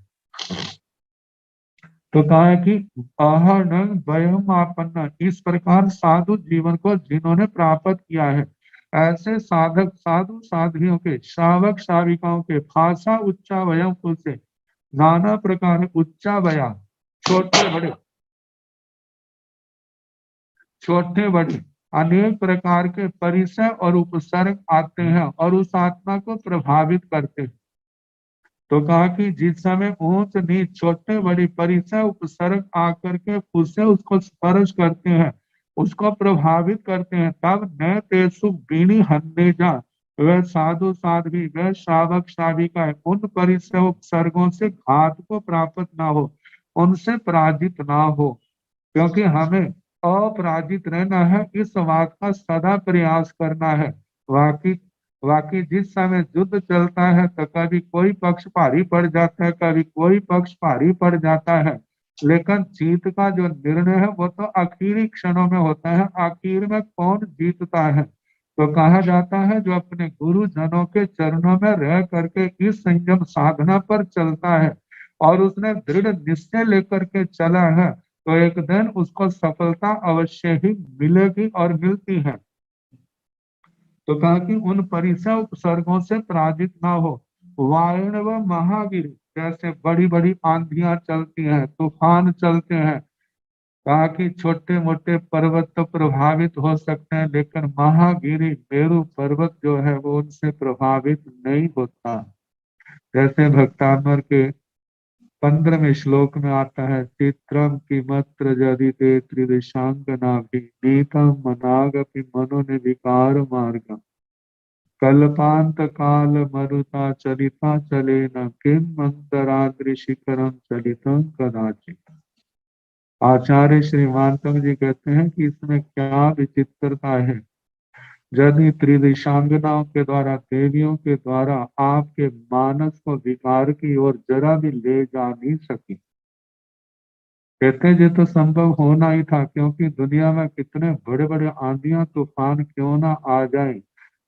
तो कहा है कि आहरण वयम आपन्न, इस प्रकार साधु जीवन को जिन्होंने प्राप्त किया है, ऐसे साधक साधु साध्वियों के, श्रावक श्राविकाओं के भाषा उच्चा वयम कुल से नाना प्रकार उच्चा वया, छोटे बड़े, छोटे बड़े अनेक प्रकार के परिसर और उपसर्ग आते हैं और उस आत्मा को प्रभावित करते हैं। तो कहा कि जिस समय ऊंच नीच छोटे बड़ी परिसर उपसर्ग आकर के उससे उसको स्पर्श करते हैं, उसको प्रभावित करते हैं, तब न तेसु बीनी हन्ने जा, वह साधु साध्वी वह श्रावक श्राविका उन परिसर उपसर्गों से घात को प्राप्त ना हो, उनसे पराजित ना हो, क्योंकि हमें अपराजित रहना है, इस बात का सदा प्रयास करना है। बाकी बाकी जिस समय युद्ध चलता है तो कभी कोई पक्ष भारी पड़ जाता है, कभी कोई पक्ष भारी पड़ जाता है, लेकिन जीत का जो निर्णय है वो तो आखिरी क्षणों में होता है। आखिर में कौन जीतता है? तो कहा जाता है जो अपने गुरुजनों के चरणों में रह करके इस संयम साधना पर चलता है और उसने दृढ़ निश्चय लेकर के चला है, तो एक दिन उसको सफलता अवश्य ही मिलेगी और मिलती है। तो कहा कि उन परिसर उपसर्गों से पराजित ना हो। वायण व महागिरी जैसे बड़ी बड़ी आंधियां चलती हैं, तूफान चलते हैं, कहा कि छोटे मोटे पर्वत तो प्रभावित हो सकते हैं, लेकिन महागिरी मेरु पर्वत जो है वो उनसे प्रभावित नहीं होता। जैसे भक्तामर के 15वें श्लोक में आता है, चित्रम की मत्र यदि ते त्रिदिशांगना भी नीतम मनागपि मनो विकार मार्गम कल्पांत काल मरुता चलिता चले न किम मंतराद्रि शिखरम चलितम कदाचित। आचार्य श्री मानतंग जी कहते हैं कि इसमें क्या विचित्रता है, यदि त्रिदिशांगनाओं के द्वारा देवियों के द्वारा आपके मानस को विकार की ओर जरा भी ले जा नहीं सकी। कहते हैं ये तो संभव होना ही था, क्योंकि दुनिया में कितने बड़े बड़े आंधियां तूफान क्यों ना आ जाए,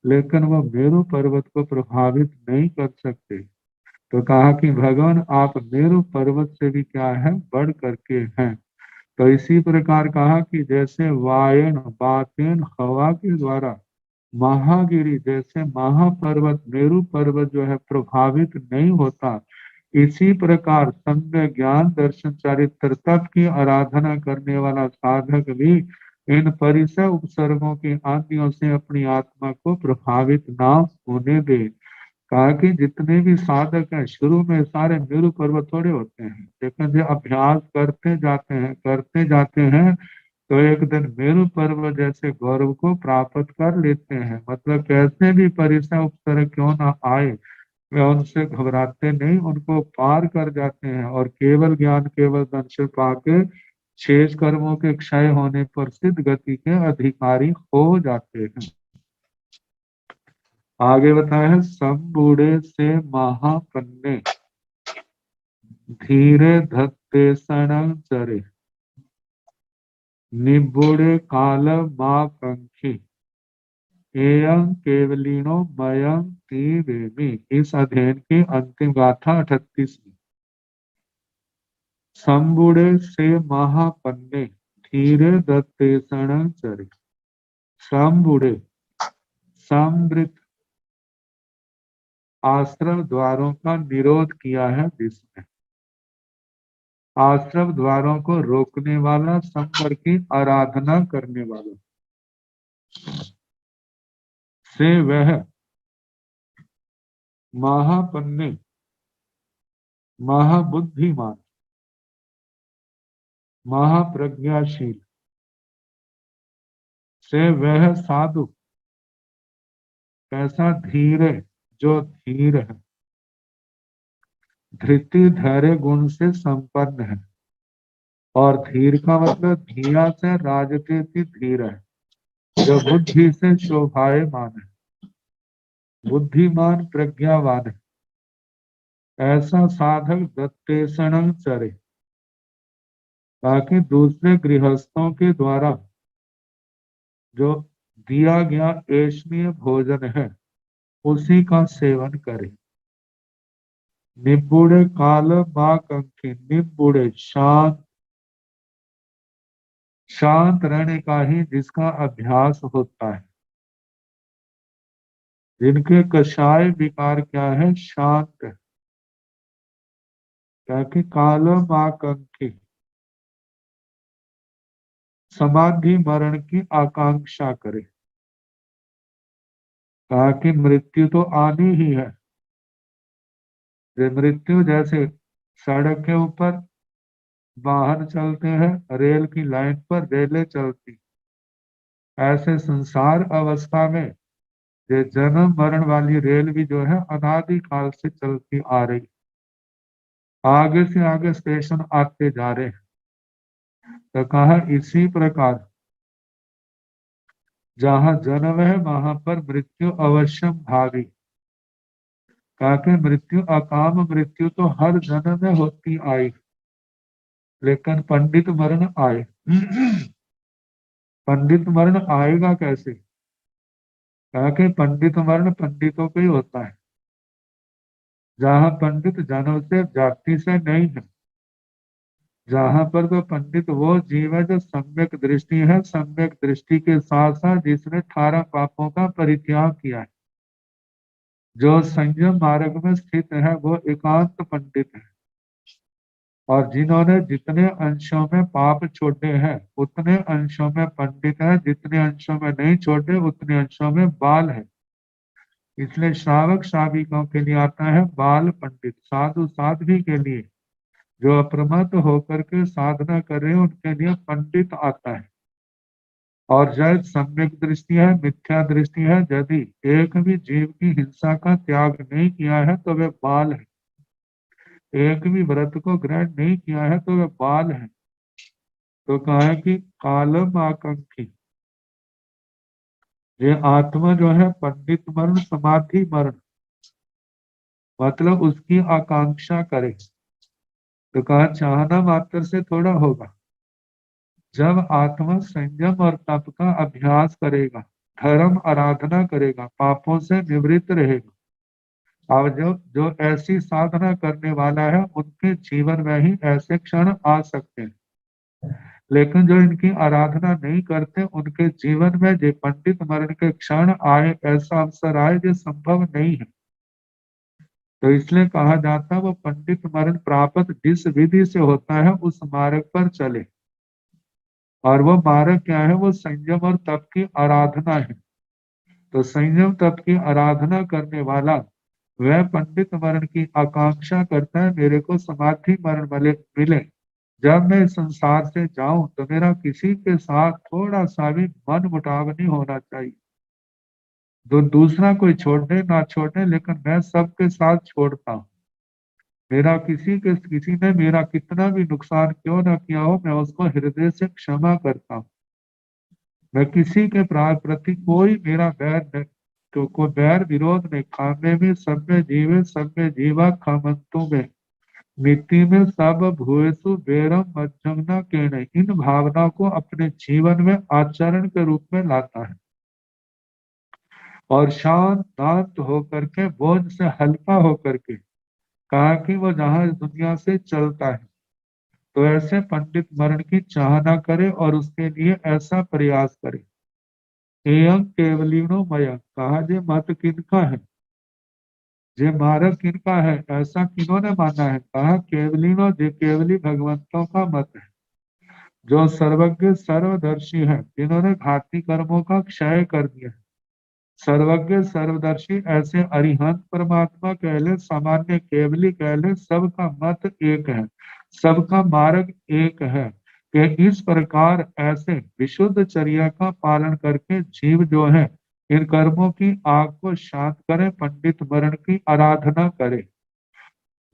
लेकिन वह मेरु पर्वत को प्रभावित नहीं कर सकते। तो कहा कि भगवान आप मेरु पर्वत से भी क्या है, बढ़ करके हैं। तो इसी प्रकार कहा कि जैसे वायन बातेन हवा के द्वारा महागिरी जैसे महापर्वत मेरु पर्वत जो है प्रभावित नहीं होता, इसी प्रकार सम्य ज्ञान दर्शन चरित्र तप की आराधना करने वाला साधक भी इन परिसर उपसर्गों की आदियों से अपनी आत्मा को प्रभावित ना होने दे। कहा कि जितने भी साधक हैं शुरू में सारे मेरु पर्वत थोड़े होते हैं, लेकिन जो अभ्यास करते जाते हैं तो एक दिन मेरु पर्वत जैसे गौरव को प्राप्त कर लेते हैं। मतलब कैसे भी परिसर उपसर्ग क्यों ना आए, वे उनसे घबराते नहीं, उनको पार कर जाते हैं और केवल ज्ञान केवल दर्शन पाके शेष कर्मों के क्षय होने पर सिद्ध गति के अधिकारी हो जाते हैं। आगे बताया है, संबूढ़े से महापन्ने धीरे धत्ते सणं चरे निबुड़े काल माँ कंखी एयं केवलिनो मयं वेमी। इस अध्ययन की अंतिम गाथा 38वीं। संबुड़े से महापन्ने धीरे दत्ते सणं चरे। संबुड़े समृत आश्रम द्वारों का निरोध किया है जिसने, आश्रम द्वारों को रोकने वाला, शंकर की आराधना करने वाला से वह महापन्ने महाबुद्धिमान महाप्रज्ञाशील से वह साधु कैसा धीर है, जो धीर है, धृति धैर्य गुण से संपन्न है। और धीर का मतलब धीरा से राजते धीर है, जो बुद्धि से शोभायमान है, बुद्धिमान प्रज्ञावान है, ऐसा साधक दत्तेषण चरे, ताकि दूसरे गृहस्थों के द्वारा जो दिया गया ऐशनीय भोजन है उसी का सेवन करे। निबुड़े काल माँ कंकी, निबुड़े शांत, शांत रहने का ही जिसका अभ्यास होता है, जिनके कषाय विकार क्या है, शांत है, ताकि काल माँ कंकी समाधि मरण की आकांक्षा करे। कहा कि मृत्यु तो आनी ही है। ये मृत्यु जैसे सड़क के ऊपर वाहन चलते हैं, रेल की लाइन पर रेलें चलती, ऐसे संसार अवस्था में ये जन्म मरण वाली रेल भी जो है अनादि काल से चलती आ रही, आगे से आगे स्टेशन आते जा रहे हैं। तो कहा इसी प्रकार जहां जन्म है वहां पर मृत्यु अवश्यम भावी। कहा कि मृत्यु अकाम मृत्यु तो हर जन्म में होती आई, लेकिन पंडित मरण आए। पंडित मरण आएगा कैसे? कहा कि पंडित मरण पंडितों पे ही होता है। जहां पंडित जन्म से जाति से नहीं है, जहां पर तो पंडित वो जीव है जो सम्यक दृष्टि है, सम्यक दृष्टि के साथ साथ जिसने 18 पापों का परित्याग किया है, जो संयम मार्ग में स्थित है, वो एकांत पंडित है। और जिन्होंने जितने अंशों में पाप छोड़े हैं उतने अंशों में पंडित है, जितने अंशों में नहीं छोड़े उतने अंशों में बाल है। इसलिए श्रावक श्राविकों के लिए आता है बाल पंडित, साधु साध्वी के लिए जो अप्रमत्त होकर के साधना कर रहे हैं उनके लिए पंडित आता है। और जब सम्यक दृष्टि है, मिथ्या दृष्टि है, यदि एक भी जीव की हिंसा का त्याग नहीं किया है तो वे बाल है, एक भी व्रत को ग्रहण नहीं किया है तो वे बाल है। तो कहा है कि कालम आकांक्षी, ये आत्मा जो है पंडित मरण समाधि मरण मतलब उसकी आकांक्षा करे। तो कहा चाहना मात्र से थोड़ा होगा। जब आत्मा संयम और तप का अभ्यास करेगा, धर्म आराधना करेगा, पापों से निवृत्त रहेगा, अब जो जो ऐसी साधना करने वाला है उनके जीवन में ही ऐसे क्षण आ सकते हैं। लेकिन जो इनकी आराधना नहीं करते उनके जीवन में जो पंडित मरण के क्षण आए, ऐसा अवसर आए जो संभव नहीं है। तो इसलिए कहा जाता है वो पंडित मरण प्राप्त जिस विधि से होता है उस मार्ग पर चले। और वो मार्ग क्या है? वो संयम और तप की आराधना है। तो संयम तप की आराधना करने वाला वह पंडित मरण की आकांक्षा करता है, मेरे को समाधि मरण वाले मिले, जब मैं इस संसार से जाऊं तो मेरा किसी के साथ थोड़ा सा भी मन मुटाव नहीं होना चाहिए। जो दूसरा कोई छोड़ने ना छोड़ने, लेकिन मैं सबके साथ छोड़ता हूँ। मेरा किसी ने मेरा कितना भी नुकसान क्यों ना किया हो, मैं उसको हृदय से क्षमा करता हूँ। मैं किसी के प्रति कोई मेरा बैर नहीं, कोई बैर विरोध नहीं। खामे में सब में जीवे, सब में जीवा खामंतु में नीति में सब भूसु बेरम मज्जंगना के नहीं। इन भावना को अपने जीवन में आचरण के रूप में लाता है और शांत शांत होकर के, बोझ से हल्का होकर के, कहा कि वो जहां दुनिया से चलता है तो ऐसे पंडित मरण की चाहना करे और उसके लिए ऐसा प्रयास करे। एयं केवलिनो मय, कहा जे मत किनका है, जे मार्ग किनका है, ऐसा किन्होंने माना है? कहा केवलिनो, जे केवली भगवंतों का मत है, जो सर्वज्ञ सर्वदर्शी है, जिन्होंने घाती कर्मों का क्षय कर दिया। सर्वज्ञ सर्वदर्शी ऐसे अरिहंत परमात्मा कह ले, सामान्य केवली कह ले, सबका मत एक है, सबका मार्ग एक है कि इस प्रकार ऐसे विशुद्ध चर्या का पालन करके जीव जो है इन कर्मों की आग को शांत करे, पंडित मरण की आराधना करे।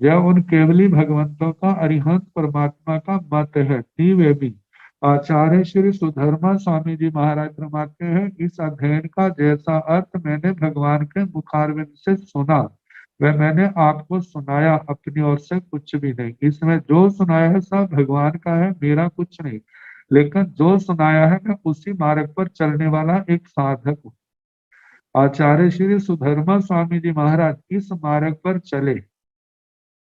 यह उन केवली भगवंतों का अरिहंत परमात्मा का मत है। वे भी आचार्य श्री सुधर्मा स्वामी जी महाराज फरमाते हैं, इस अध्ययन का जैसा अर्थ मैंने भगवान के मुखारविंद से सुना वह मैंने आपको सुनाया, अपनी ओर से कुछ भी नहीं। इसमें जो सुनाया है सब भगवान का है, मेरा कुछ नहीं। लेकिन जो सुनाया है मैं उसी मार्ग पर चलने वाला एक साधक हूँ। आचार्य श्री सुधर्मा स्वामी जी महाराज इस मार्ग पर चले,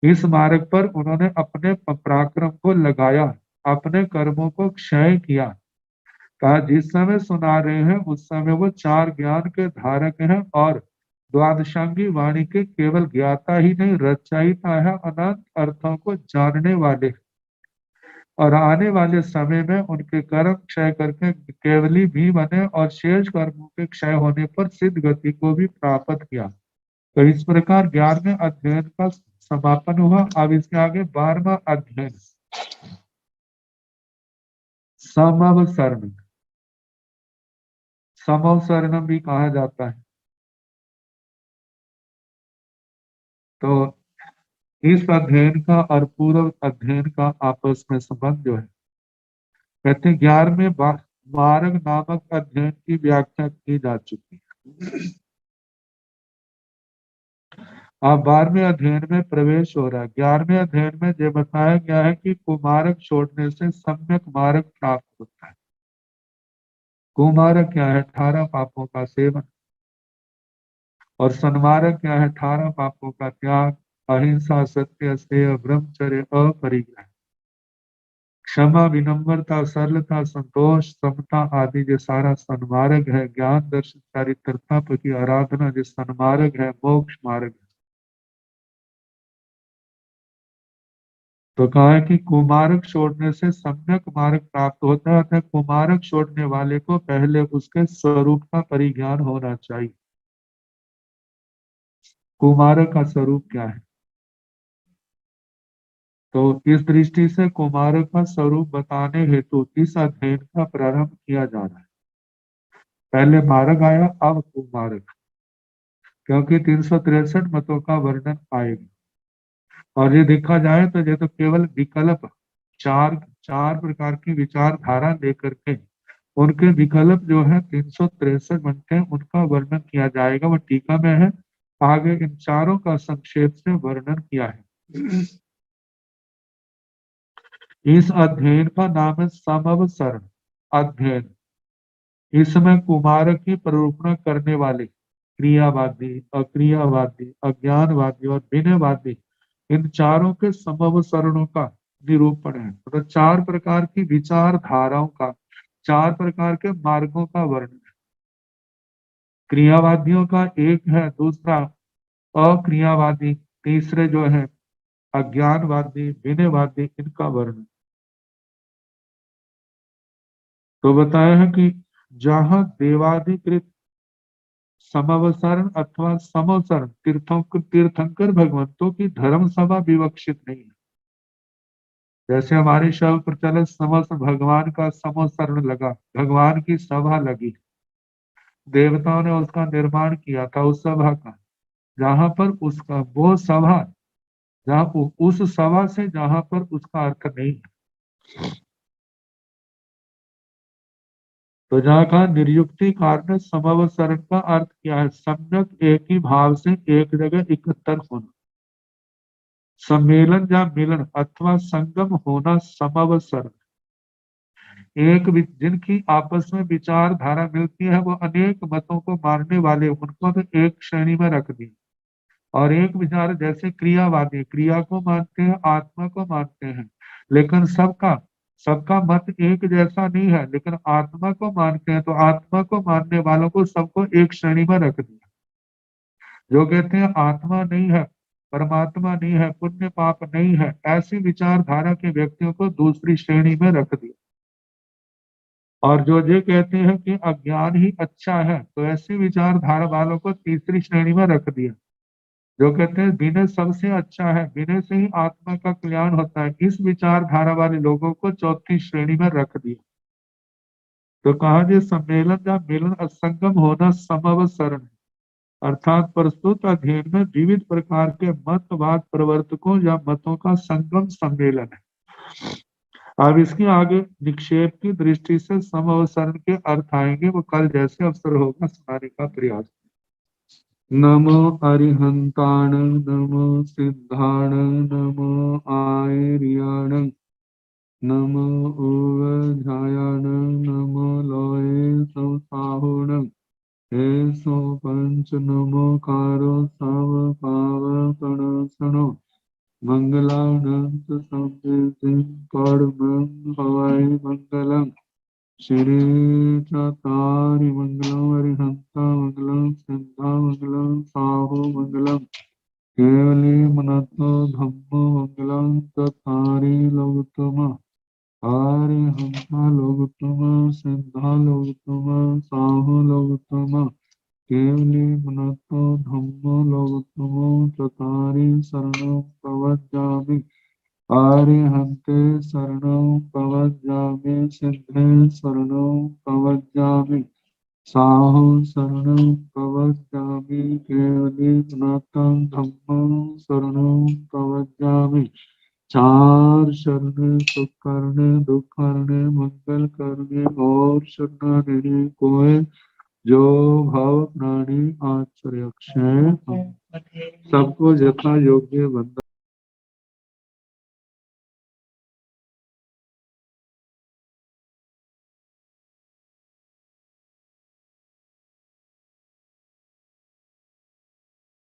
इस मार्ग पर उन्होंने अपने पराक्रम को लगाया, अपने कर्मों को क्षय किया। कहा जिस समय सुना रहे हैं उस समय वो चार ज्ञान के धारक हैं और द्वादशांगी वाणी के केवल ज्ञाता ही नहीं, रचयिता है, अनंत अर्थों को जानने वाले। और आने वाले समय में उनके कर्म क्षय करके केवली भी बने और शेष कर्मों के क्षय होने पर सिद्ध गति को भी प्राप्त किया। तो इस प्रकार 11वें अध्ययन का समापन हुआ। अब इसके आगे 12वां अध्ययन समवसरण, समवसरणम भी कहा जाता है। तो इस अध्ययन का और पूर्व अध्ययन का आपस में संबंध जो है, कहते हैं 11वें मार्ग नामक अध्ययन की व्याख्या की जा चुकी है। अब 12वें अध्ययन में प्रवेश हो रहा है। 11वें अध्ययन में यह बताया गया है कि कुमारक छोड़ने से सम्यक मार्ग प्राप्त होता है। कुमारक क्या है? 18 पापों का सेवन। और सन्मार्ग क्या है? 18 पापों का त्याग, अहिंसा, सत्य, अस्तेय, ब्रह्मचर्य, अपरिग्रह, क्षमा, विनम्रता, सरलता, संतोष, समता आदि जो सारा सन्मार्ग है। ज्ञान, दर्शन, चारित्रता की आराधना जो सन्मार्ग है, मोक्ष मार्ग है। तो कहा है कि कुमारक छोड़ने से सम्यक मार्ग प्राप्त होता है। अतः कुमारक छोड़ने वाले को पहले उसके स्वरूप का परिज्ञान होना चाहिए। कुमारक का स्वरूप क्या है? तो इस दृष्टि से कुमारक का स्वरूप बताने हेतु इस अध्ययन का प्रारंभ किया जा रहा है। पहले मार्ग आया, अब कुमारक, क्योंकि 363 मतों का वर्णन आएगा। और ये देखा जाए तो ये तो केवल विकल्प, चार चार प्रकार की विचारधारा लेकर के उनके विकल्प जो है 363 बनते हैं, उनका वर्णन किया जाएगा। वो टीका में है। आगे इन चारों का संक्षेप से वर्णन किया है। इस अध्ययन का नाम है समवसरण अध्ययन। इसमें कुमारक की प्ररूपणा करने वाले क्रियावादी, अक्रियावादी, अज्ञानवादी और विनयवादी, इन चारों के समवसरणों का निरूपण है। मतलब चार प्रकार की विचारधाराओं का, चार प्रकार के मार्गों का वर्णन है। क्रियावादियों का एक है, दूसरा अक्रियावादी, तीसरे जो है अज्ञानवादी, विनयवादी, इनका वर्णन। तो बताया है कि जहां देवाधिकृत समवसरण अथवा समवसरण तीर्थंकर भगवंतों की धर्म सभा विवक्षित नहीं है। जैसे हमारे शव प्रचलित समस्त भगवान का समवसरण लगा, भगवान की सभा लगी, देवताओं ने उसका निर्माण किया था उस सभा का, जहां पर उसका वो सभा, जहां उस सभा से जहां पर उसका अर्थ नहीं है। तो जहाँ का निर्युक्ति कारण समवसरण का अर्थ क्या है? सम्यक एक ही भाव से एक जगह इकट्ठा होना, सम्मेलन या मिलन अथवा संगम होना समवसरण। जिनकी आपस में विचारधारा मिलती है, वो अनेक मतों को मानने वाले, उनको तो एक श्रेणी में रख दिया। और एक विचार जैसे क्रियावादी क्रिया को मानते हैं, आत्मा को मानते हैं, लेकिन सबका सबका मत एक जैसा नहीं है, लेकिन आत्मा को मानते हैं, तो आत्मा को मानने वालों को सबको एक श्रेणी में रख दिया। जो कहते हैं आत्मा नहीं है, परमात्मा नहीं है, पुण्य पाप नहीं है, ऐसी विचारधारा के व्यक्तियों को दूसरी श्रेणी में रख दिया। और जो ये कहते हैं कि अज्ञान ही अच्छा है, तो ऐसी विचारधारा वालों को तीसरी श्रेणी में रख दिया। जो कहते हैं विनय सबसे अच्छा है, विनय से ही आत्मा का कल्याण होता है, इस विचारधारा वाले लोगों को चौथी श्रेणी में रख दिया। तो कहा जे सम्मेलन या मिलन असंगम होना समवसरण है। अर्थात प्रस्तुत अध्ययन में विविध प्रकार के मतवाद प्रवर्तकों या मतों का संगम सम्मेलन है। अब इसके आगे निक्षेप की दृष्टि से समवसरण के अर्थ आएंगे, वो कल जैसे अवसर होगा सुनाने का प्रयास। नमो अरिहंताण, नमो सिद्धाण, नमो आयर्याण, नमो ओवध्यायाण, नमो लोये संसाहुण, हे सो पंच नमो कारो साव पावकणसणो, मंगलानंत संवेदिं कर्मं हवै मंगलम्। श्री चतारि मंगलम, अरिहंता मंगलम, सिद्धा मंगलम, साहो मंगलम, केवली मनतो धम्मो मंगलम, चतारि लघुतम। केवली मनतो धम्मो लोकतमो चतारि शरणं प्रवज्जामि आर्यहन्ते शरणं प्रवज्जामि सिद्धे शरणं प्रवज्जामि साहु शरणं प्रवज्जामि केवली मनतं धम्मं शरणं प्रवज्जामि चार शरण सुख करने दुख करने मंगल करने और शरणागति कोय जो भाव प्राणी आश्रय सबको यथा योग्य बंदा